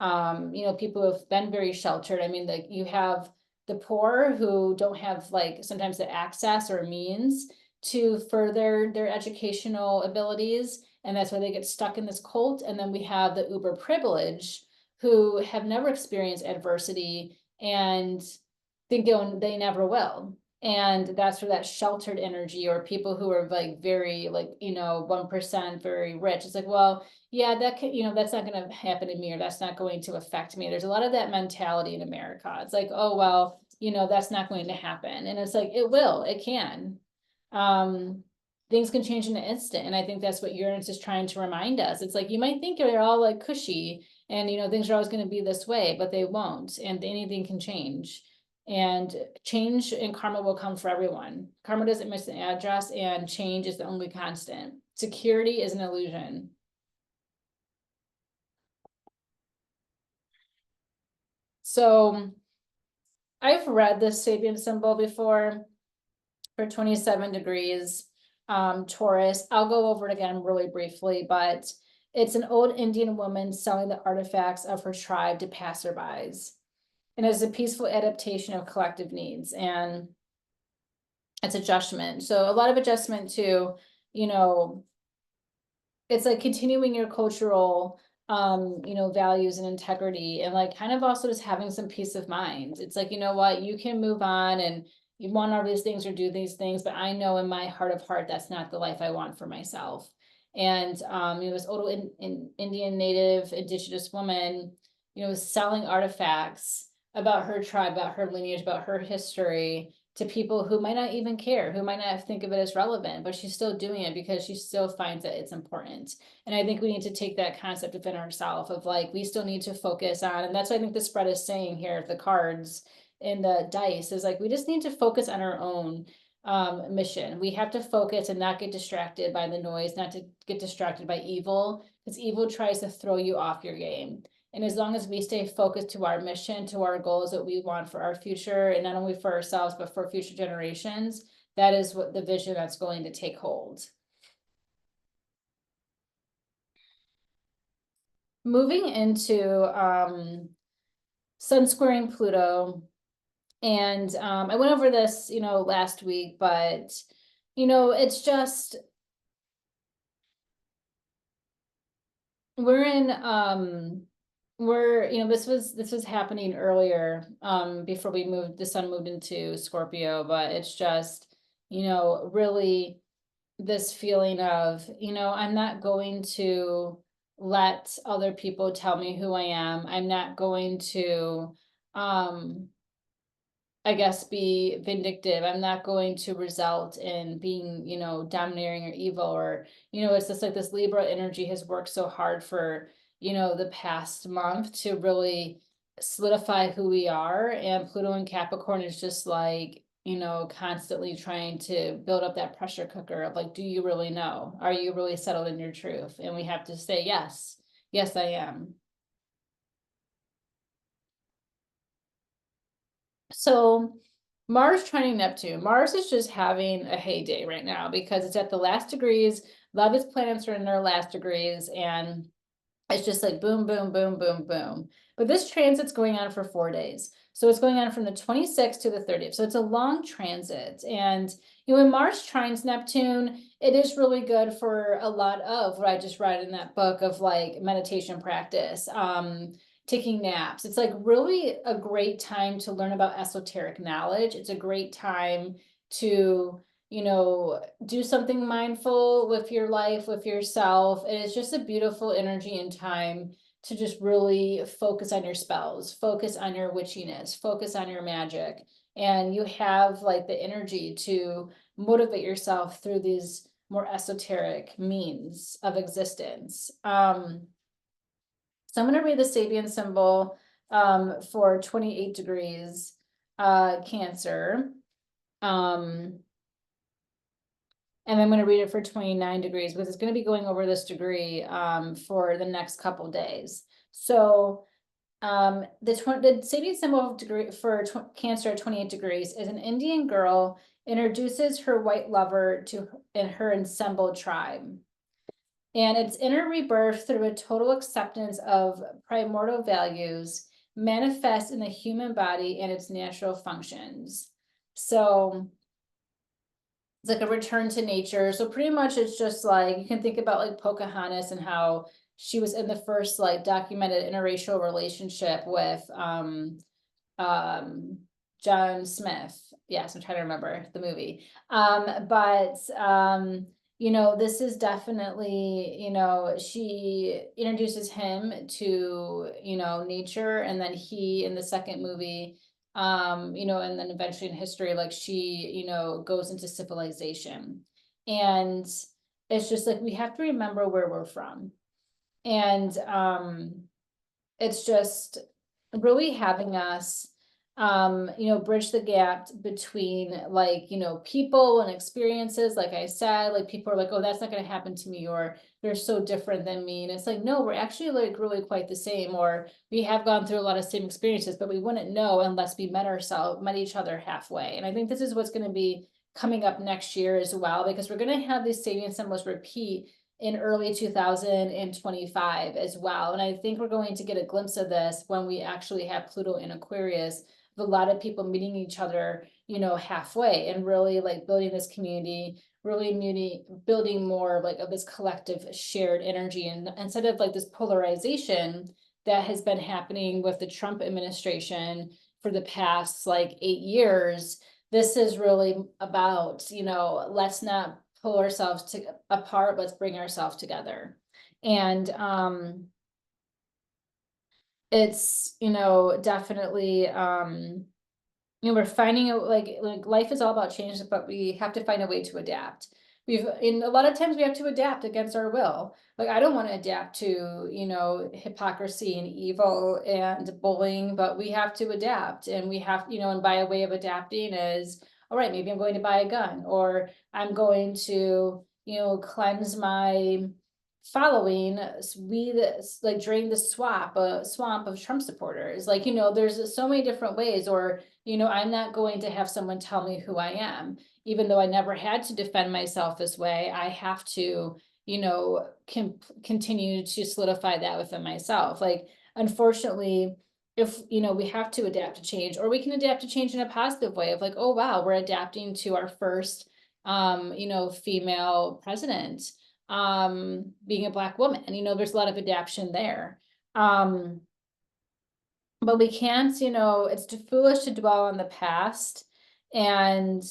people who have been very sheltered. I mean, like you have the poor who don't have like sometimes the access or means to further their educational abilities. And that's why they get stuck in this cult. And then we have the uber privileged who have never experienced adversity and think they never will. And that's where that sheltered energy or people who are like very like, 1% very rich. It's like, well, yeah, that could, that's not going to happen to me or that's not going to affect me. There's a lot of that mentality in America. It's like, oh, well, that's not going to happen. And it's like, it will, it can. things can change in an instant. And I think that's what Uranus is trying to remind us. It's like, you might think you're all like cushy and, things are always going to be this way, but they won't. And anything can change. And change and karma will come for everyone. Karma doesn't miss an address, and change is the only constant. Security is an illusion. So I've read this Sabian symbol before for 27 degrees, Taurus. I'll go over it again really briefly, but it's an old Indian woman selling the artifacts of her tribe to passerbys. And it's a peaceful adaptation of collective needs, and it's adjustment. So a lot of adjustment to, it's like continuing your cultural values and integrity, and like kind of also just having some peace of mind. It's like, you know what, you can move on and you want all these things or do these things, but I know in my heart of heart that's not the life I want for myself. And this old Indian native indigenous woman, selling artifacts about her tribe, about her lineage, about her history to people who might not even care, who might not think of it as relevant, but she's still doing it because she still finds that it's important. And I think we need to take that concept within ourselves of like, we still need to focus on, and that's what I think the spread is saying here, the cards and the dice is like, we just need to focus on our own mission. We have to focus and not get distracted by the noise, not to get distracted by evil, because evil tries to throw you off your game. And as long as we stay focused to our mission, to our goals that we want for our future, and not only for ourselves, but for future generations, that is what the vision that's going to take hold. Moving into Sun squaring Pluto. And I went over this, last week, but, it's just, we're in, this was happening earlier, before the sun moved into Scorpio, but it's just, really this feeling of, I'm not going to let other people tell me who I am. I'm not going to, I guess, be vindictive. I'm not going to result in being, domineering or evil, or, it's just like this Libra energy has worked so hard for, the past month to really solidify who we are. And Pluto and Capricorn is just like, constantly trying to build up that pressure cooker of like, do you really know? Are you really settled in your truth? And we have to say, yes, yes, I am. So Mars trining Neptune. Mars is just having a heyday right now because it's at the last degrees. A lot of its planets are in their last degrees, and it's just like boom, boom, boom, boom, boom. But this transit's going on for 4 days. So it's going on from the 26th to the 30th. So it's a long transit. And when Mars trines Neptune, it is really good for a lot of what I just read in that book of like meditation practice, taking naps. It's like really a great time to learn about esoteric knowledge. It's a great time to, do something mindful with your life, with yourself. It is just a beautiful energy and time to just really focus on your spells, focus on your witchiness, focus on your magic. And you have like the energy to motivate yourself through these more esoteric means of existence. So I'm going to read the Sabian symbol for 28 degrees Cancer. And I'm going to read it for 29 degrees because it's going to be going over this degree for the next couple days. So the Sabian symbol degree for Cancer at 28 degrees is an Indian girl introduces her white lover to her assembled tribe. And it's inner rebirth through a total acceptance of primordial values manifest in the human body and its natural functions. So it's like a return to nature. So pretty much it's just like, you can think about like Pocahontas and how she was in the first like documented interracial relationship with John Smith. Yes, I'm trying to remember the movie. This is definitely, she introduces him to, nature, and then he, in the second movie, and then eventually in history, like she, goes into civilization. And it's just like, we have to remember where we're from. And it's just really having us, bridge the gap between like, people and experiences. Like I said, like people are like, oh, that's not going to happen to me, or they're so different than me. And it's like, no, we're actually like really quite the same, or we have gone through a lot of same experiences, but we wouldn't know unless we met each other halfway. And I think this is what's going to be coming up next year as well, because we're going to have these Sabian symbols repeat in early 2025 as well. And I think we're going to get a glimpse of this when we actually have Pluto in Aquarius, with a lot of people meeting each other, halfway, and really like building this community, really building more like of this collective shared energy. And instead of like this polarization that has been happening with the Trump administration for the past like 8 years, this is really about, let's not pull ourselves apart, let's bring ourselves together. And it's, definitely, we're finding out like life is all about change, but we have to find a way to adapt. In a lot of times we have to adapt against our will. Like, I don't want to adapt to, hypocrisy and evil and bullying, but we have to adapt, and we have, and by a way of adapting is, all right, maybe I'm going to buy a gun, or I'm going to, cleanse my following, like drain the swamp of Trump supporters. Like, there's so many different ways. Or, I'm not going to have someone tell me who I am, even though I never had to defend myself this way. I have to, continue to solidify that within myself. Like, unfortunately, if, we have to adapt to change, or we can adapt to change in a positive way of like, oh, wow, we're adapting to our first, female president, being a Black woman. There's a lot of adaptation there. But we can't, it's too foolish to dwell on the past, and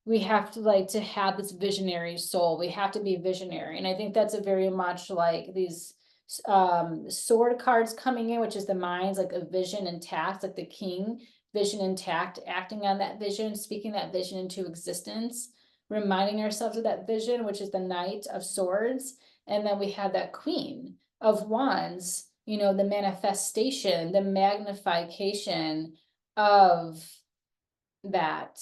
we have to like to have this visionary soul. We have to be visionary. And I think that's a very much like these sword cards coming in, which is the mind's like a vision intact, like the king, vision intact, acting on that vision, speaking that vision into existence, reminding ourselves of that vision, which is the Knight of Swords. And then we have that Queen of Wands, the manifestation, the magnification of that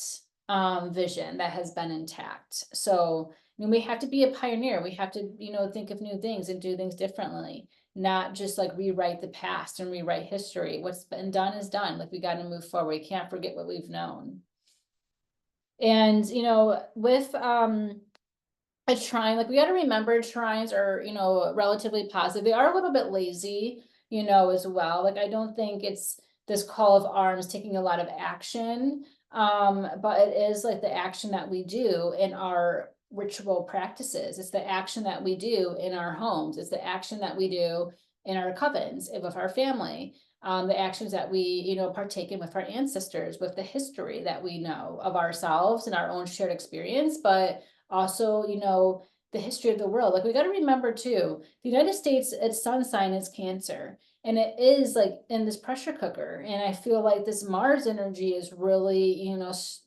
vision that has been intact. So, we have to be a pioneer. We have to, think of new things and do things differently, not just like rewrite the past and rewrite history. What's been done is done. Like, we got to move forward. We can't forget what we've known. And, with a trine, like, we got to remember trines are, relatively positive. They are a little bit lazy, as well. Like, I don't think it's this call of arms taking a lot of action. But it is like the action that we do in our ritual practices. It's the action that we do in our homes. It's the action that we do in our covens with our family. The actions that we, partake in with our ancestors, with the history that we know of ourselves and our own shared experience, but also, the history of the world. Like, we got to remember too, the United States, its sun sign is Cancer, and it is like in this pressure cooker. And I feel like this Mars energy is really,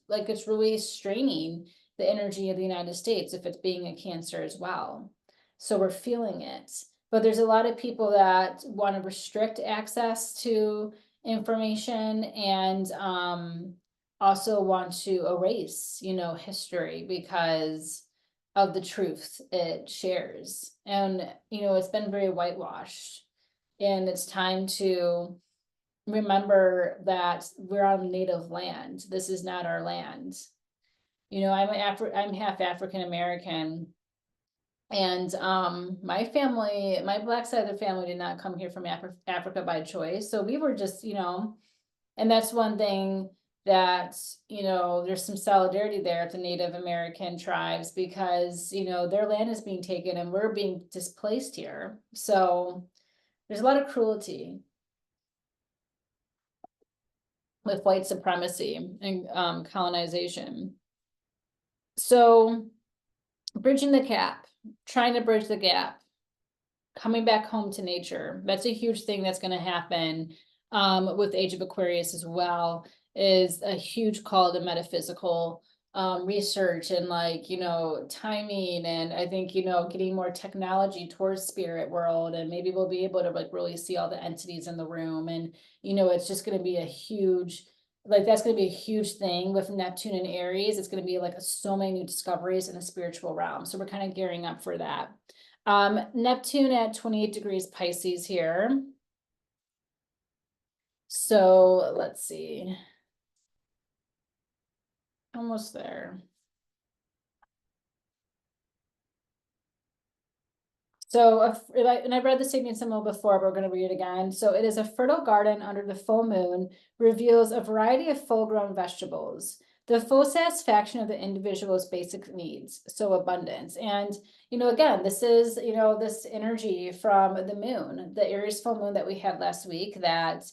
like it's really straining the energy of the United States if it's being a Cancer as well. So we're feeling it. But there's a lot of people that want to restrict access to information, and also want to erase, history because of the truth it shares. And, it's been very whitewashed, and it's time to remember that we're on native land. This is not our land. I'm half African American, and my family, my Black side of the family did not come here from Africa by choice. So we were just, and that's one thing that, there's some solidarity there with the Native American tribes, because, their land is being taken and we're being displaced here. So there's a lot of cruelty with white supremacy and colonization. So bridging the gap, trying to bridge the gap, coming back home to nature. That's a huge thing that's going to happen with Age of Aquarius as well, is a huge call to metaphysical research and like, timing. And I think, getting more technology towards spirit world, and maybe we'll be able to like really see all the entities in the room. And, it's just going to be a huge, like, that's going to be a huge thing with Neptune and Aries. It's going to be like so many new discoveries in the spiritual realm. So we're kind of gearing up for that. Neptune at 28 degrees Pisces here. So let's see. Almost there. So, and I've read the Sabian symbol before, but we're going to read it again. So it is a fertile garden under the full moon, reveals a variety of full-grown vegetables, the full satisfaction of the individual's basic needs, so abundance. And, again, this is, this energy from the moon, the Aries full moon that we had last week, that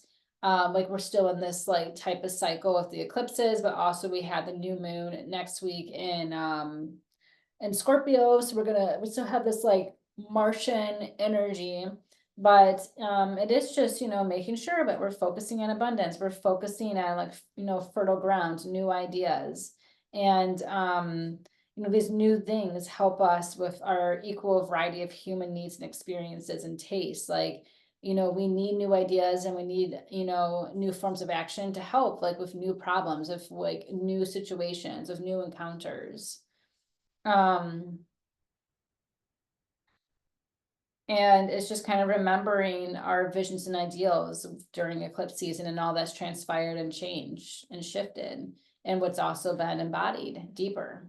like we're still in this like type of cycle of the eclipses, but also we had the new moon next week in Scorpio. So we still have this like Martian energy, but it is just, making sure that we're focusing on abundance. We're focusing on like, fertile ground, new ideas. And, these new things help us with our equal variety of human needs and experiences and tastes. Like, we need new ideas, and we need, new forms of action to help like with new problems, of like new situations, of new encounters. And it's just kind of remembering our visions and ideals during eclipse season and all that's transpired and changed and shifted, and what's also been embodied deeper.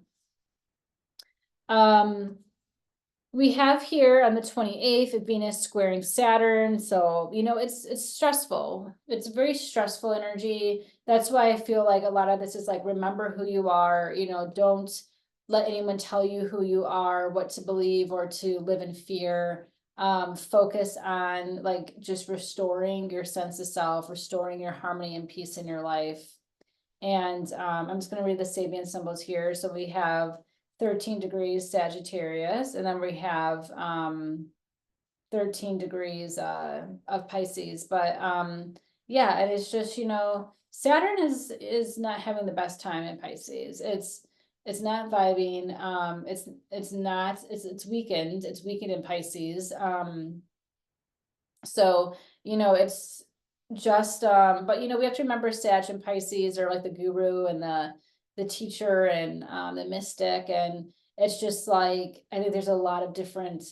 We have here on the 28th Venus squaring Saturn. So, it's stressful. It's a very stressful energy. That's why I feel like a lot of this is like, remember who you are, don't let anyone tell you who you are, what to believe, or to live in fear. Focus on like just restoring your sense of self, restoring your harmony and peace in your life. And I'm just going to read the Sabian symbols here. So we have 13 degrees Sagittarius, and then we have 13 degrees of Pisces. But yeah, and it's just, Saturn is not having the best time in Pisces. It's not vibing. It's weakened. It's weakened in Pisces. So, it's just but we have to remember Sag and Pisces are like the guru and the teacher and the mystic. And it's just like, I think there's a lot of different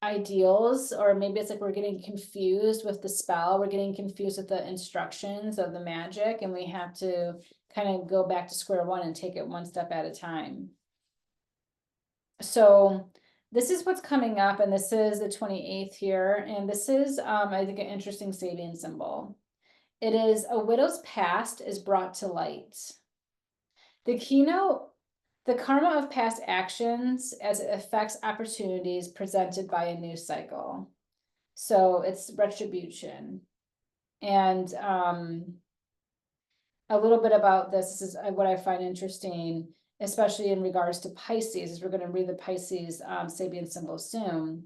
ideals, or maybe it's like we're getting confused with the spell, we're getting confused with the instructions of the magic, and we have to kind of go back to square one and take it one step at a time. So this is what's coming up, and this is the 28th here, and this is I think an interesting Sabian symbol. It is a widow's past is brought to light. The keynote, the karma of past actions as it affects opportunities presented by a new cycle. So it's retribution. And a little bit about this is what I find interesting, especially in regards to Pisces, as we're going to read the Pisces Sabian symbol soon.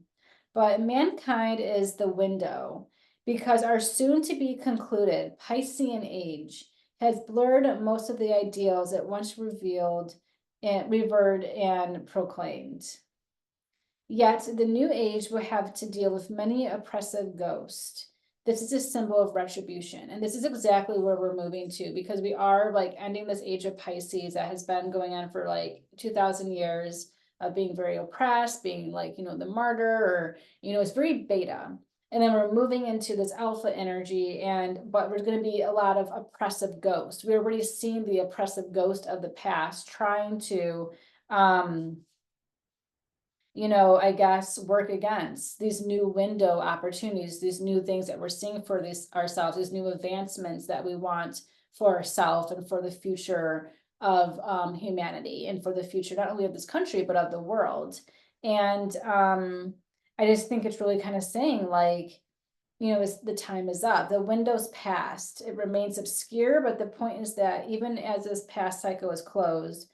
But mankind is the window, because our soon to be concluded Piscean age has blurred most of the ideals it once revealed and revered and proclaimed. Yet the new age will have to deal with many oppressive ghosts. This is a symbol of retribution. And this is exactly where we're moving to, because we are like ending this age of Pisces that has been going on for like 2000 years of being very oppressed, being like, the martyr, or, it's very beta. And then we're moving into this alpha energy, but there's going to be a lot of oppressive ghosts. We already seen the oppressive ghost of the past trying to, I guess, work against these new window opportunities, these new things that we're seeing for ourselves, these new advancements that we want for ourselves and for the future of humanity, and for the future not only of this country but of the world. And I just think it's really kind of saying like, the time is up, the window's passed, it remains obscure, but the point is that even as this past cycle is closed,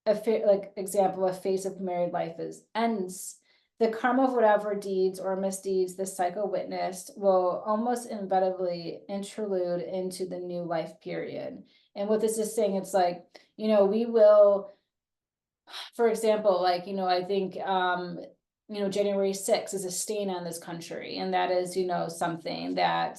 a phase of married life ends, the karma of whatever deeds or misdeeds the cycle witnessed will almost inevitably interlude into the new life period. And what this is saying, it's like, you know, we will, for example, like, you know, I think, you know, January 6th is a stain on this country. And that is, you know, something that,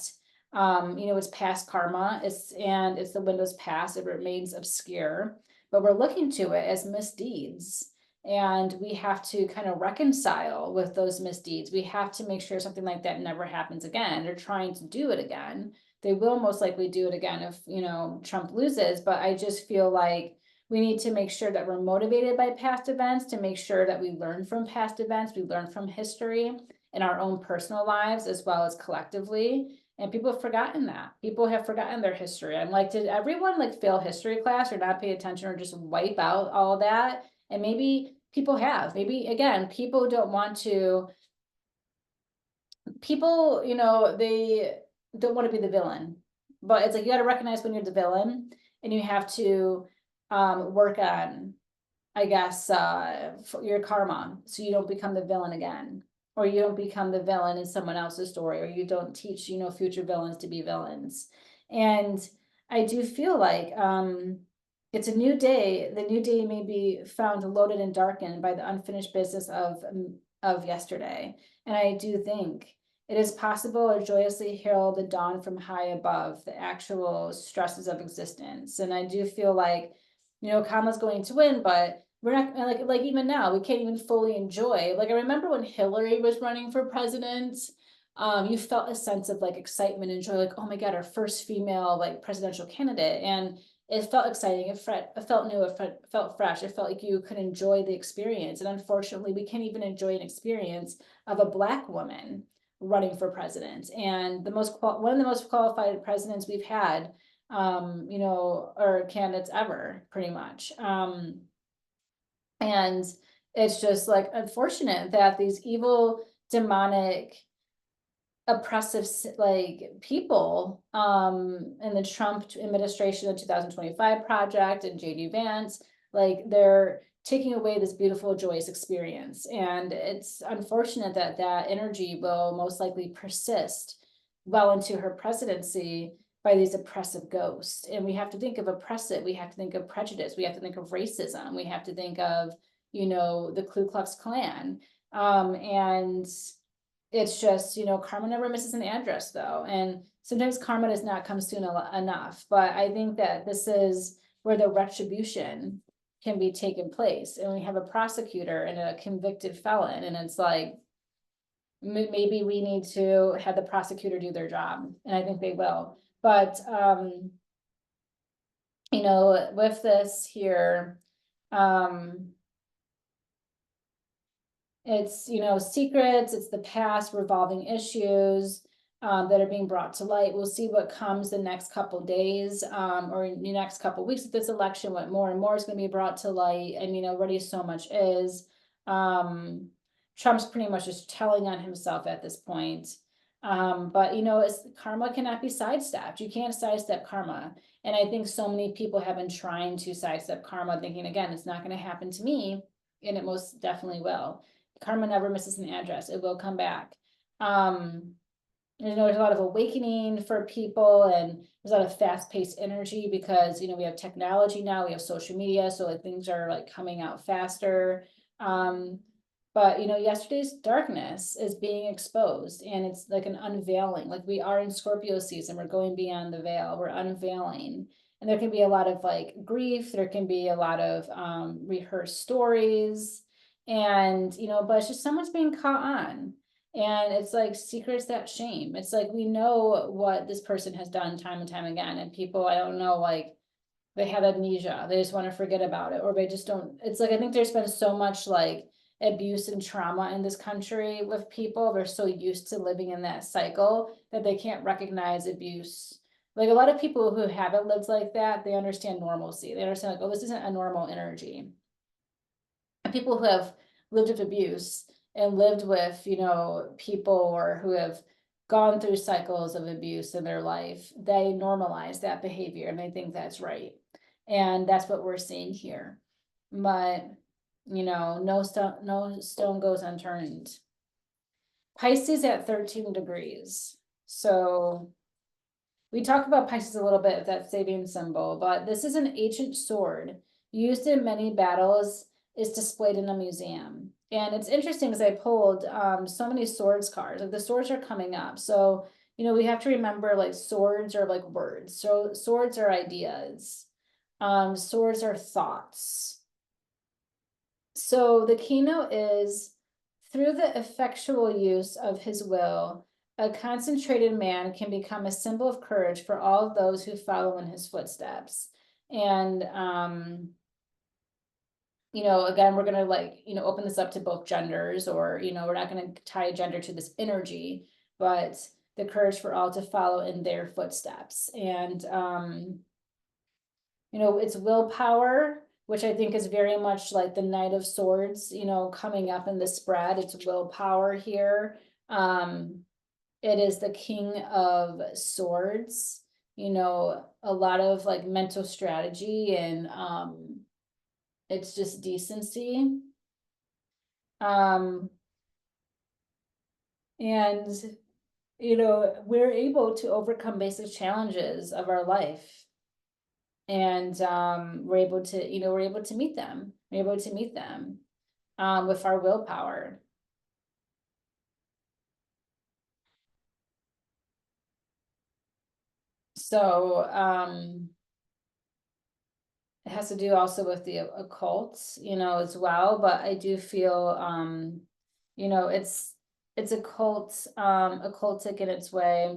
you know, it's past karma. It's the window's past. It remains obscure, but we're looking to it as misdeeds. And we have to kind of reconcile with those misdeeds. We have to make sure something like that never happens again. They're trying to do it again. They will most likely do it again if, you know, Trump loses. But I just feel like we need to make sure that we're motivated by past events, to make sure that we learn from past events, we learn from history in our own personal lives as well as collectively. And people have forgotten that. People have forgotten their history. I'm like, did everyone like fail history class or not pay attention or just wipe out all of that? And maybe people have. Maybe again, people don't want to. People, you know, they don't want to be the villain, but it's like you got to recognize when you're the villain, and you have to work on, I guess, your karma, so you don't become the villain again, or you don't become the villain in someone else's story, or you don't teach, you know, future villains to be villains. And I do feel like it's a new day. The new day may be found loaded and darkened by the unfinished business of yesterday. And I do think it is possible to joyously hail the dawn from high above the actual stresses of existence. And I do feel like, you know, Kamala's going to win, but we're not like even now, we can't even fully enjoy. Like I remember when Hillary was running for president, you felt a sense of like excitement and joy, like, oh my God, our first female like presidential candidate. And it felt exciting, it felt new, it felt fresh, it felt like you could enjoy the experience. And unfortunately, we can't even enjoy an experience of a Black woman running for president. And one of the most qualified presidents we've had, you know, or candidates ever, pretty much. And it's just like unfortunate that these evil, demonic, oppressive like people in the Trump administration, the 2025 project, and JD Vance, like they're taking away this beautiful, joyous experience. And it's unfortunate that that energy will most likely persist well into her presidency by these oppressive ghosts. And we have to think of oppressive, we have to think of prejudice, we have to think of racism, we have to think of, you know, the Ku Klux Klan. And it's just, you know, karma never misses an address though. And sometimes karma does not come soon enough. But I think that this is where the retribution can be taken place. And we have a prosecutor and a convicted felon. And it's like, maybe we need to have the prosecutor do their job. And I think they will. But, you know, with this here, it's, you know, secrets, it's the past, revolving issues that are being brought to light. We'll see what comes the next couple days or in the next couple weeks of this election, what more and more is going to be brought to light. I mean, already so much is. Trump's pretty much just telling on himself at this point. But, you know, karma cannot be sidestepped. You can't sidestep karma. And I think so many people have been trying to sidestep karma, thinking, again, it's not going to happen to me. And it most definitely will. Karma never misses an address. It will come back. You know, there's a lot of awakening for people, and there's a lot of fast-paced energy because, you know, we have technology now, we have social media, so like things are like coming out faster. But you know, yesterday's darkness is being exposed, and it's like an unveiling. Like we are in Scorpio season, we're going beyond the veil, we're unveiling. And there can be a lot of like grief, there can be a lot of rehearsed stories. And, you know, but it's just someone's being caught on. And it's like secrets that shame. It's like we know what this person has done time and time again. And people, I don't know, like they have amnesia. They just want to forget about it. Or they just don't. It's like I think there's been so much like abuse and trauma in this country with people. They're so used to living in that cycle that they can't recognize abuse. Like a lot of people who haven't lived like that, they understand normalcy. They understand like, oh, this isn't a normal energy. People who have lived with abuse and lived with, you know, people or who have gone through cycles of abuse in their life, they normalize that behavior and they think that's right. And that's what we're seeing here. But, you know, no stone goes unturned. Pisces at 13 degrees. So we talk about Pisces a little bit with that Sabian symbol, but this is an ancient sword used in many battles, is displayed in a museum. And it's interesting because I pulled so many swords cards, like the swords are coming up. So, you know, we have to remember like swords are like words. So swords are ideas. Swords are thoughts. So the keynote is, through the effectual use of his will, a concentrated man can become a symbol of courage for all of those who follow in his footsteps. And, you know, again, we're gonna like, you know, open this up to both genders, or, you know, we're not gonna tie a gender to this energy, but the courage for all to follow in their footsteps. And, you know, it's willpower, which I think is very much like the Knight of Swords, you know, coming up in the spread. It's willpower here. It is the King of Swords, you know, a lot of like mental strategy, and it's just decency. And you know, we're able to overcome basic challenges of our life. And we're able to, you know, we're able to meet them. We're able to meet them with our willpower. So it has to do also with the occult, you know, as well. But I do feel you know, it's occult, occultic in its way.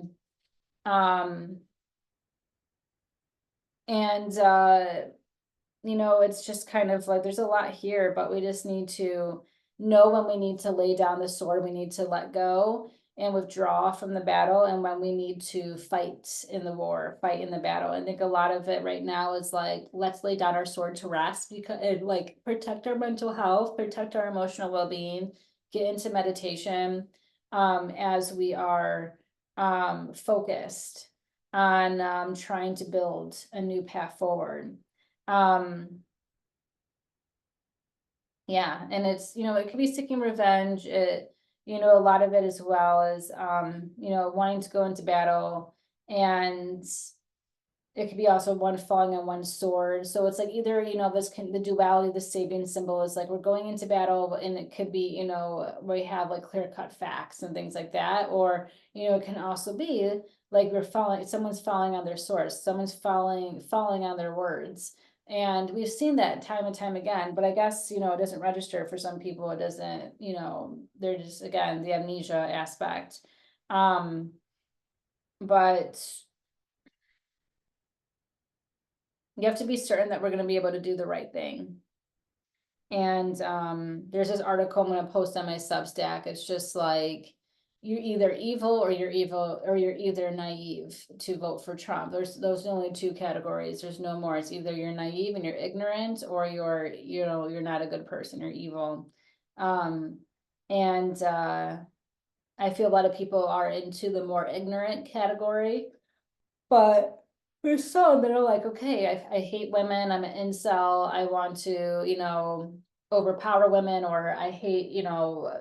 And you know, it's just kind of like there's a lot here, but we just need to know when we need to lay down the sword, we need to let go and withdraw from the battle, and when we need to fight in the war, fight in the battle. I think a lot of it right now is like, let's lay down our sword to rest, because it like protect our mental health, protect our emotional well-being, get into meditation as we are focused on trying to build a new path forward. Yeah, and it's, you know, it could be seeking revenge. It, you know, a lot of it as well as, you know, wanting to go into battle, and it could be also one falling on one sword. So it's like either, you know, the duality, the Sabian symbol is like we're going into battle, and it could be, you know, we have like clear cut facts and things like that. Or, you know, it can also be like someone's falling on their source, someone's falling on their words. And we've seen that time and time again, but I guess, you know, it doesn't register for some people. It doesn't, you know, they're just, again, the amnesia aspect. But you have to be certain that we're going to be able to do the right thing. And there's this article I'm going to post on my Substack. It's just like, you're either evil or you're either naive to vote for Trump. Those are the only two categories. There's no more. It's either you're naive and you're ignorant, or you're, you know, you're not a good person, you're evil. And I feel a lot of people are into the more ignorant category, but there's some that are like, okay, I hate women, I'm an incel, I want to, you know, overpower women, or I hate, you know,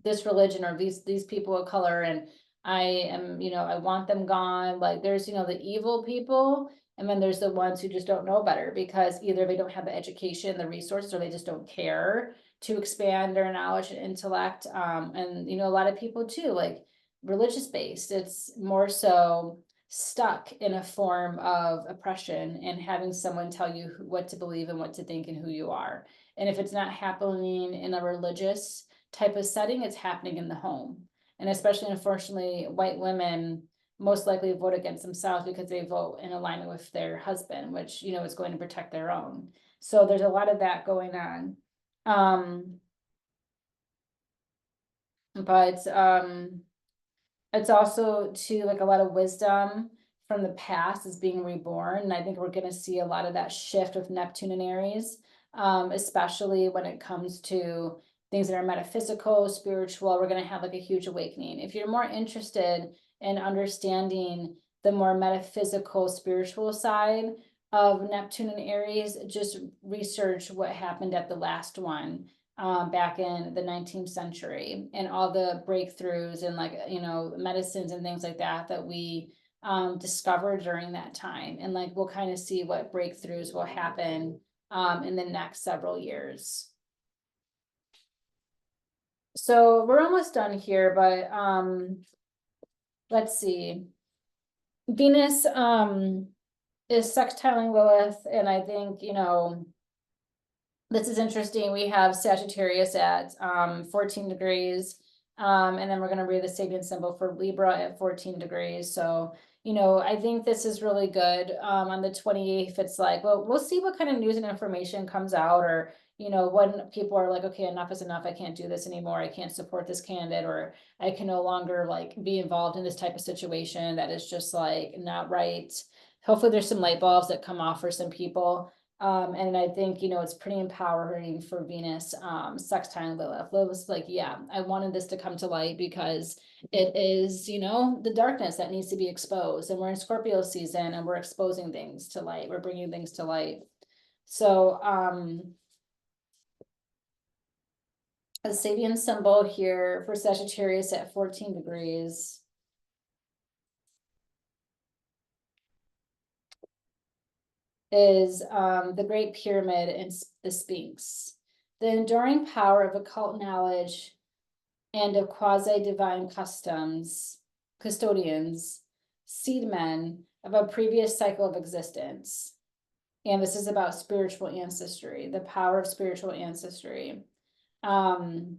this religion or these people of color, and I am, you know, I want them gone. Like there's, you know, the evil people, and then there's the ones who just don't know better, because either they don't have the education, the resources, or they just don't care to expand their knowledge and intellect. And you know, a lot of people too, like religious based, it's more so stuck in a form of oppression and having someone tell you what to believe and what to think and who you are. And if it's not happening in a religious type of setting, it's happening in the home. And especially, unfortunately, white women most likely vote against themselves because they vote in alignment with their husband, which, you know, is going to protect their own. So there's a lot of that going on. But it's also too like a lot of wisdom from the past is being reborn. And I think we're going to see a lot of that shift with Neptune and Aries, especially when it comes to things that are metaphysical, spiritual. We're going to have like a huge awakening. If you're more interested in understanding the more metaphysical, spiritual side of Neptune and Aries, just research what happened at the last one. Back in the 19th century, and all the breakthroughs and like, you know, medicines and things like that we discover during that time. And like, we'll kind of see what breakthroughs will happen in the next several years. So we're almost done here, but let's see. Venus is sextiling Lilith, and I think, you know, this is interesting. We have Sagittarius at 14 degrees. And then we're going to read the Sabian symbol for Libra at 14 degrees. So, you know, I think this is really good. On the 28th, it's like, well, we'll see what kind of news and information comes out, or, you know, when people are like, okay, enough is enough. I can't do this anymore. I can't support this candidate, or I can no longer like be involved in this type of situation that is just like not right. Hopefully there's some light bulbs that come off for some people. And I think, you know, it's pretty empowering for Venus, sextile Lilith. Lilith's like, yeah, I wanted this to come to light because it is, you know, the darkness that needs to be exposed. And we're in Scorpio season and we're exposing things to light. We're bringing things to light. So, a Sabian symbol here for Sagittarius at 14 degrees. Is the Great Pyramid and the Sphinx. The enduring power of occult knowledge and of quasi-divine custodians, seedmen of a previous cycle of existence. And this is about spiritual ancestry, the power of spiritual ancestry. And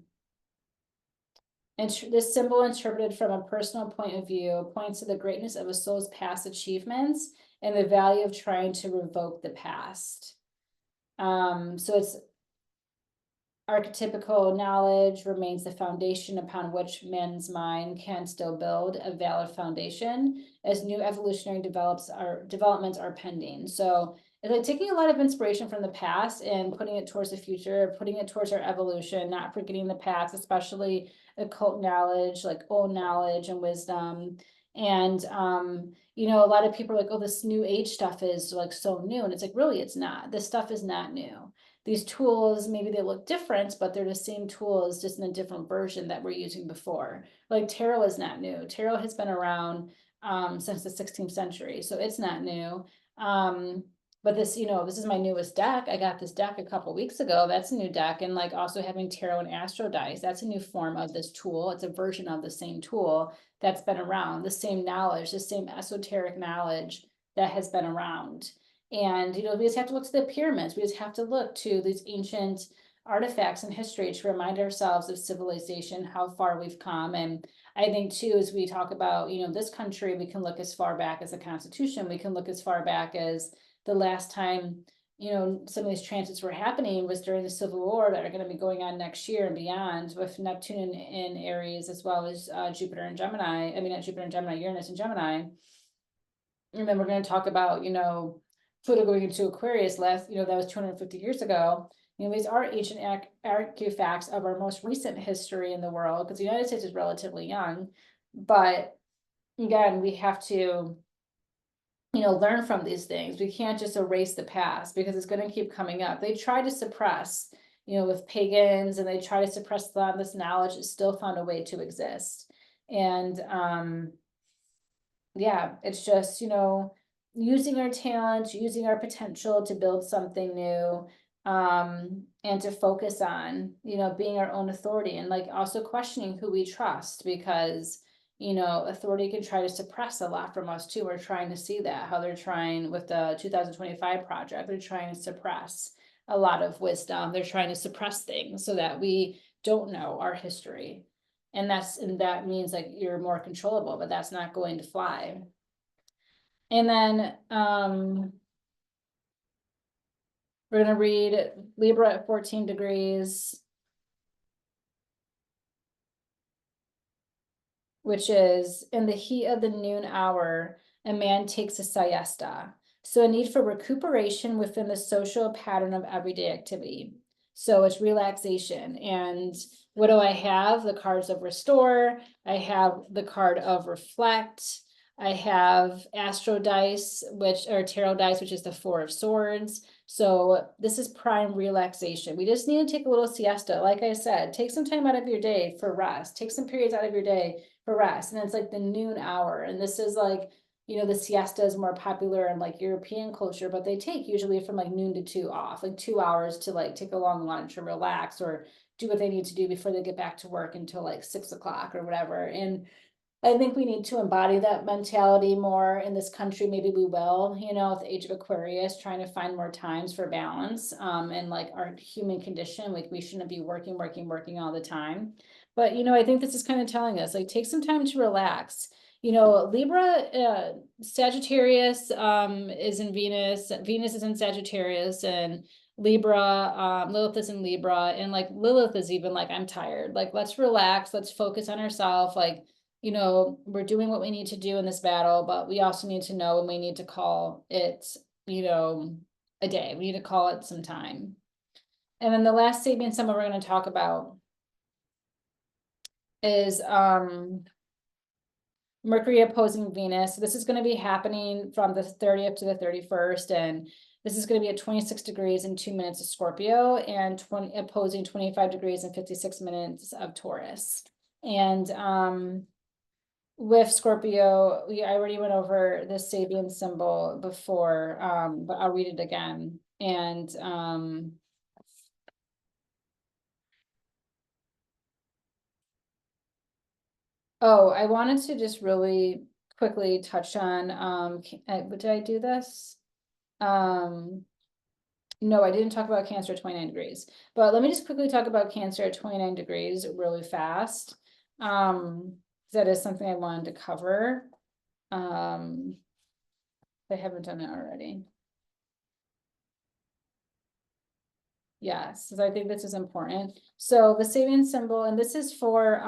this symbol, interpreted from a personal point of view, points to the greatness of a soul's past achievements and the value of trying to revoke the past. So it's archetypical knowledge remains the foundation upon which man's mind can still build a valid foundation as new evolutionary developments are pending. So it's like taking a lot of inspiration from the past and putting it towards the future, putting it towards our evolution, not forgetting the past, especially occult knowledge, like old knowledge and wisdom. And you know, a lot of people are like, oh, this new age stuff is like so new. And it's like, really, it's not. This stuff is not new. These tools, maybe they look different, but they're the same tools, just in a different version that we're using before. Like tarot is not new. Tarot has been around since the 16th century, so it's not new. But this, you know, this is my newest deck. I got this deck a couple weeks ago. That's a new deck. And like also having tarot and astro dice, that's a new form of this tool. It's a version of the same tool that's been around, the same knowledge, the same esoteric knowledge that has been around. And, you know, we just have to look to the pyramids. We just have to look to these ancient artifacts in history to remind ourselves of civilization, how far we've come. And I think too, as we talk about, you know, this country, we can look as far back as the Constitution. We can look as far back as the last time, you know, some of these transits were happening was during the Civil War that are going to be going on next year and beyond, with Neptune in Aries, as well as Jupiter and Gemini. I mean, not Jupiter and Gemini, Uranus and Gemini. And then we're going to talk about, you know, Pluto going into Aquarius last, you know, that was 250 years ago. You know, these are ancient artifacts of our most recent history in the world, because the United States is relatively young. But again, we have to, you know, learn from these things. We can't just erase the past because it's going to keep coming up. They try to suppress, you know, with pagans, and they try to suppress this knowledge. It still found a way to exist. And yeah, it's just, you know, using our talent, using our potential to build something new, and to focus on, you know, being our own authority, and like also questioning who we trust, because, you know, authority can try to suppress a lot from us too. We're trying to see that, how they're trying with the 2025 project, they're trying to suppress a lot of wisdom. They're trying to suppress things so that we don't know our history. And that means like you're more controllable, but that's not going to fly. And then we're going to read Libra at 14 degrees, which is, in the heat of the noon hour, a man takes a siesta. So a need for recuperation within the social pattern of everyday activity. So it's relaxation. And what do I have? The cards of restore. I have the card of reflect. I have astro dice, which are tarot dice, which is the 4 of swords. So this is prime relaxation. We just need to take a little siesta. Like I said, take some time out of your day for rest. Take some periods out of your day for rest. And it's like the noon hour. And this is like, the siesta is more popular in like European culture, but they take usually from like noon to 2 off, like 2 hours to like take a long lunch or relax or do what they need to do before they get back to work until like 6 o'clock or whatever. And I think we need to embody that mentality more in this country. Maybe we will, at the age of Aquarius, trying to find more times for balance. And like our human condition, like we shouldn't be working all the time. But, I think this is kind of telling us, like, take some time to relax. Libra, Sagittarius, is in Venus. Venus is in Sagittarius, and Libra, Lilith is in Libra, and like Lilith is even like, I'm tired. Like, let's relax. Let's focus on ourselves. Like, we're doing what we need to do in this battle, but we also need to know when we need to call it, a day. We need to call it some time. And then the last Sabian symbol we're going to talk about is Mercury opposing Venus. So this is going to be happening from the 30th to the 31st, and this is going to be at 26 degrees and 2 minutes of Scorpio, and opposing 25 degrees and 56 minutes of Taurus. And with Scorpio, I already went over the Sabian symbol before, but I'll read it again. And I wanted to just really quickly touch on, did I do this? No, I didn't talk about Cancer at 29 degrees, but let me just quickly talk about Cancer at 29 degrees really fast. That is something I wanted to cover. I haven't done it already. Yes, so I think this is important. So the Sabian symbol, and this is for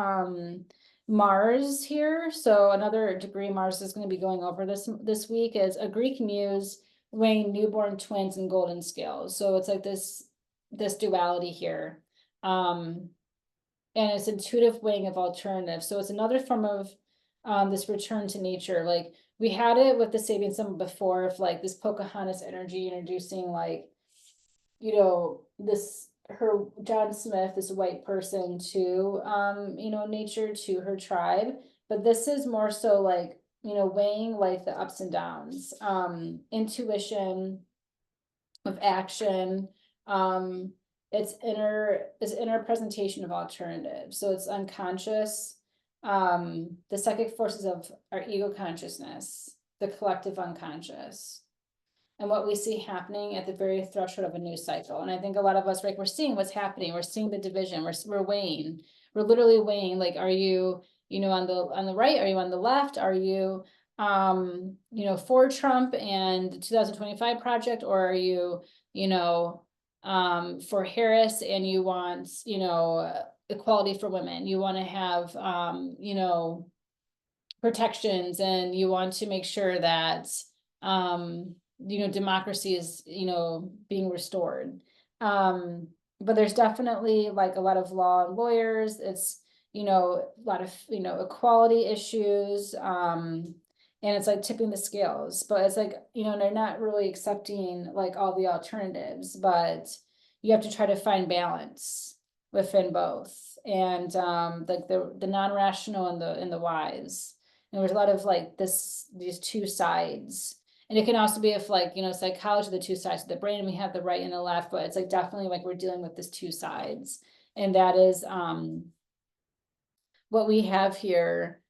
Mars here. So another degree Mars is going to be going over this week is a Greek muse weighing newborn twins and golden scales. So it's like this duality here. And it's intuitive weighing of alternatives. So it's another form of this return to nature. Like we had it with the Sabian symbol before, of like this Pocahontas energy introducing like, her John Smith, this white person to nature, to her tribe. But this is more so like, weighing like the ups and downs, intuition of action, it's inner presentation of alternatives. So it's unconscious, the psychic forces of our ego consciousness, the collective unconscious, and what we see happening at the very threshold of a new cycle. And I think a lot of us, like, we're seeing what's happening. We're seeing the division. We're weighing. We're literally weighing. Like, are you, on the right? Are you on the left? Are you, for Trump and the 2025 project, or are you, for Harris and you want, equality for women? You want to have, protections, and you want to make sure that, democracy is, being restored. But there's definitely like a lot of law and lawyers. It's, a lot of, equality issues. And it's like tipping the scales, but it's like, they're not really accepting like all the alternatives, but you have to try to find balance within both. And like the non-rational and the wise. And there's a lot of like these two sides. And it can also be if like, psychology, the two sides of the brain, and we have the right and the left, but it's like definitely like we're dealing with this two sides. And that is what we have here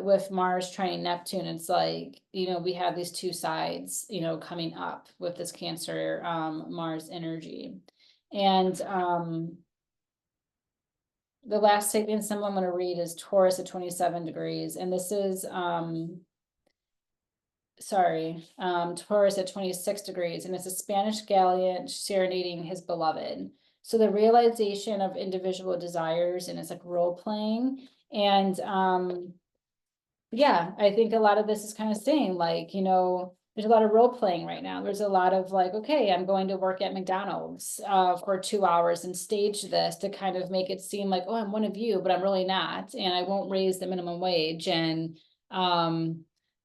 with Mars trine Neptune. It's like, we have these two sides, coming up with this Cancer Mars energy. And the last Sabian symbol I'm going to read is Taurus at 27 degrees. And this is Taurus at 26 degrees, and it's a Spanish galleon serenading his beloved. So the realization of individual desires, and it's like role playing. And yeah, I think a lot of this is kind of saying like, there's a lot of role playing right now. There's a lot of like, okay, I'm going to work at McDonald's for 2 hours and stage this to kind of make it seem like, oh, I'm one of you, but I'm really not. And I won't raise the minimum wage. And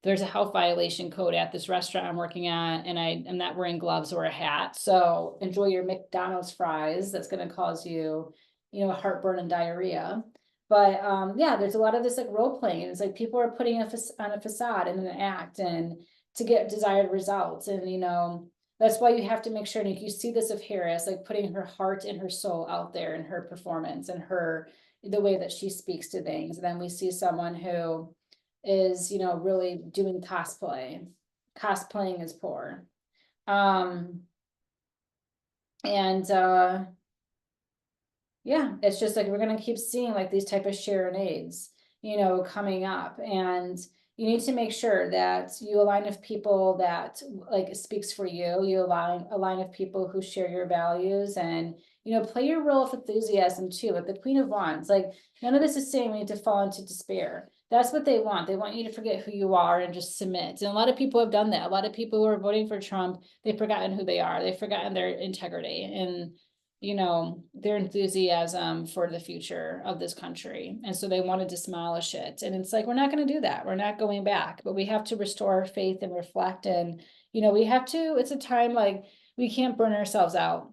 there's a health violation code at this restaurant I'm working at, and I'm not wearing gloves or a hat. So enjoy your McDonald's fries. That's going to cause you, heartburn and diarrhea. But yeah, there's a lot of this like role playing. It's like people are putting on a facade and an act and to get desired results. And that's why you have to make sure, and you see this of Harris, like putting her heart and her soul out there in her performance and the way that she speaks to things. And then we see someone who is, really doing cosplay. Cosplaying is poor. And yeah, it's just like we're gonna keep seeing like these type of serenades, coming up. And you need to make sure that you align with people that like speaks for you. You align with people who share your values, and play your role of enthusiasm too. With the Queen of Wands, like none of this is saying we need to fall into despair. That's what they want. They want you to forget who you are and just submit. And a lot of people have done that. A lot of people who are voting for Trump, they've forgotten who they are. They've forgotten their integrity and their enthusiasm for the future of this country. And so they want to demolish it. And it's like, we're not going to do that. We're not going back, but we have to restore our faith and reflect. And, we have to, it's a time like we can't burn ourselves out.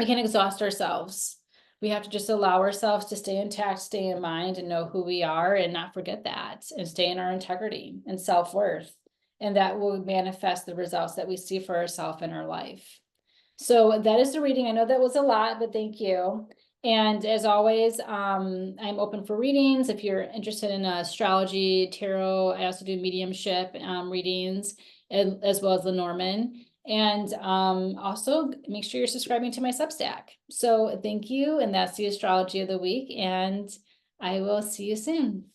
We can't exhaust ourselves. We have to just allow ourselves to stay intact, stay in mind, and know who we are and not forget that, and stay in our integrity and self-worth. And that will manifest the results that we see for ourselves in our life. So that is the reading. I know that was a lot, but thank you. And as always, I'm open for readings. If you're interested in astrology, tarot, I also do mediumship readings, as well as Lenormand. And also make sure you're subscribing to my Substack. So thank you. And that's the astrology of the week. And I will see you soon.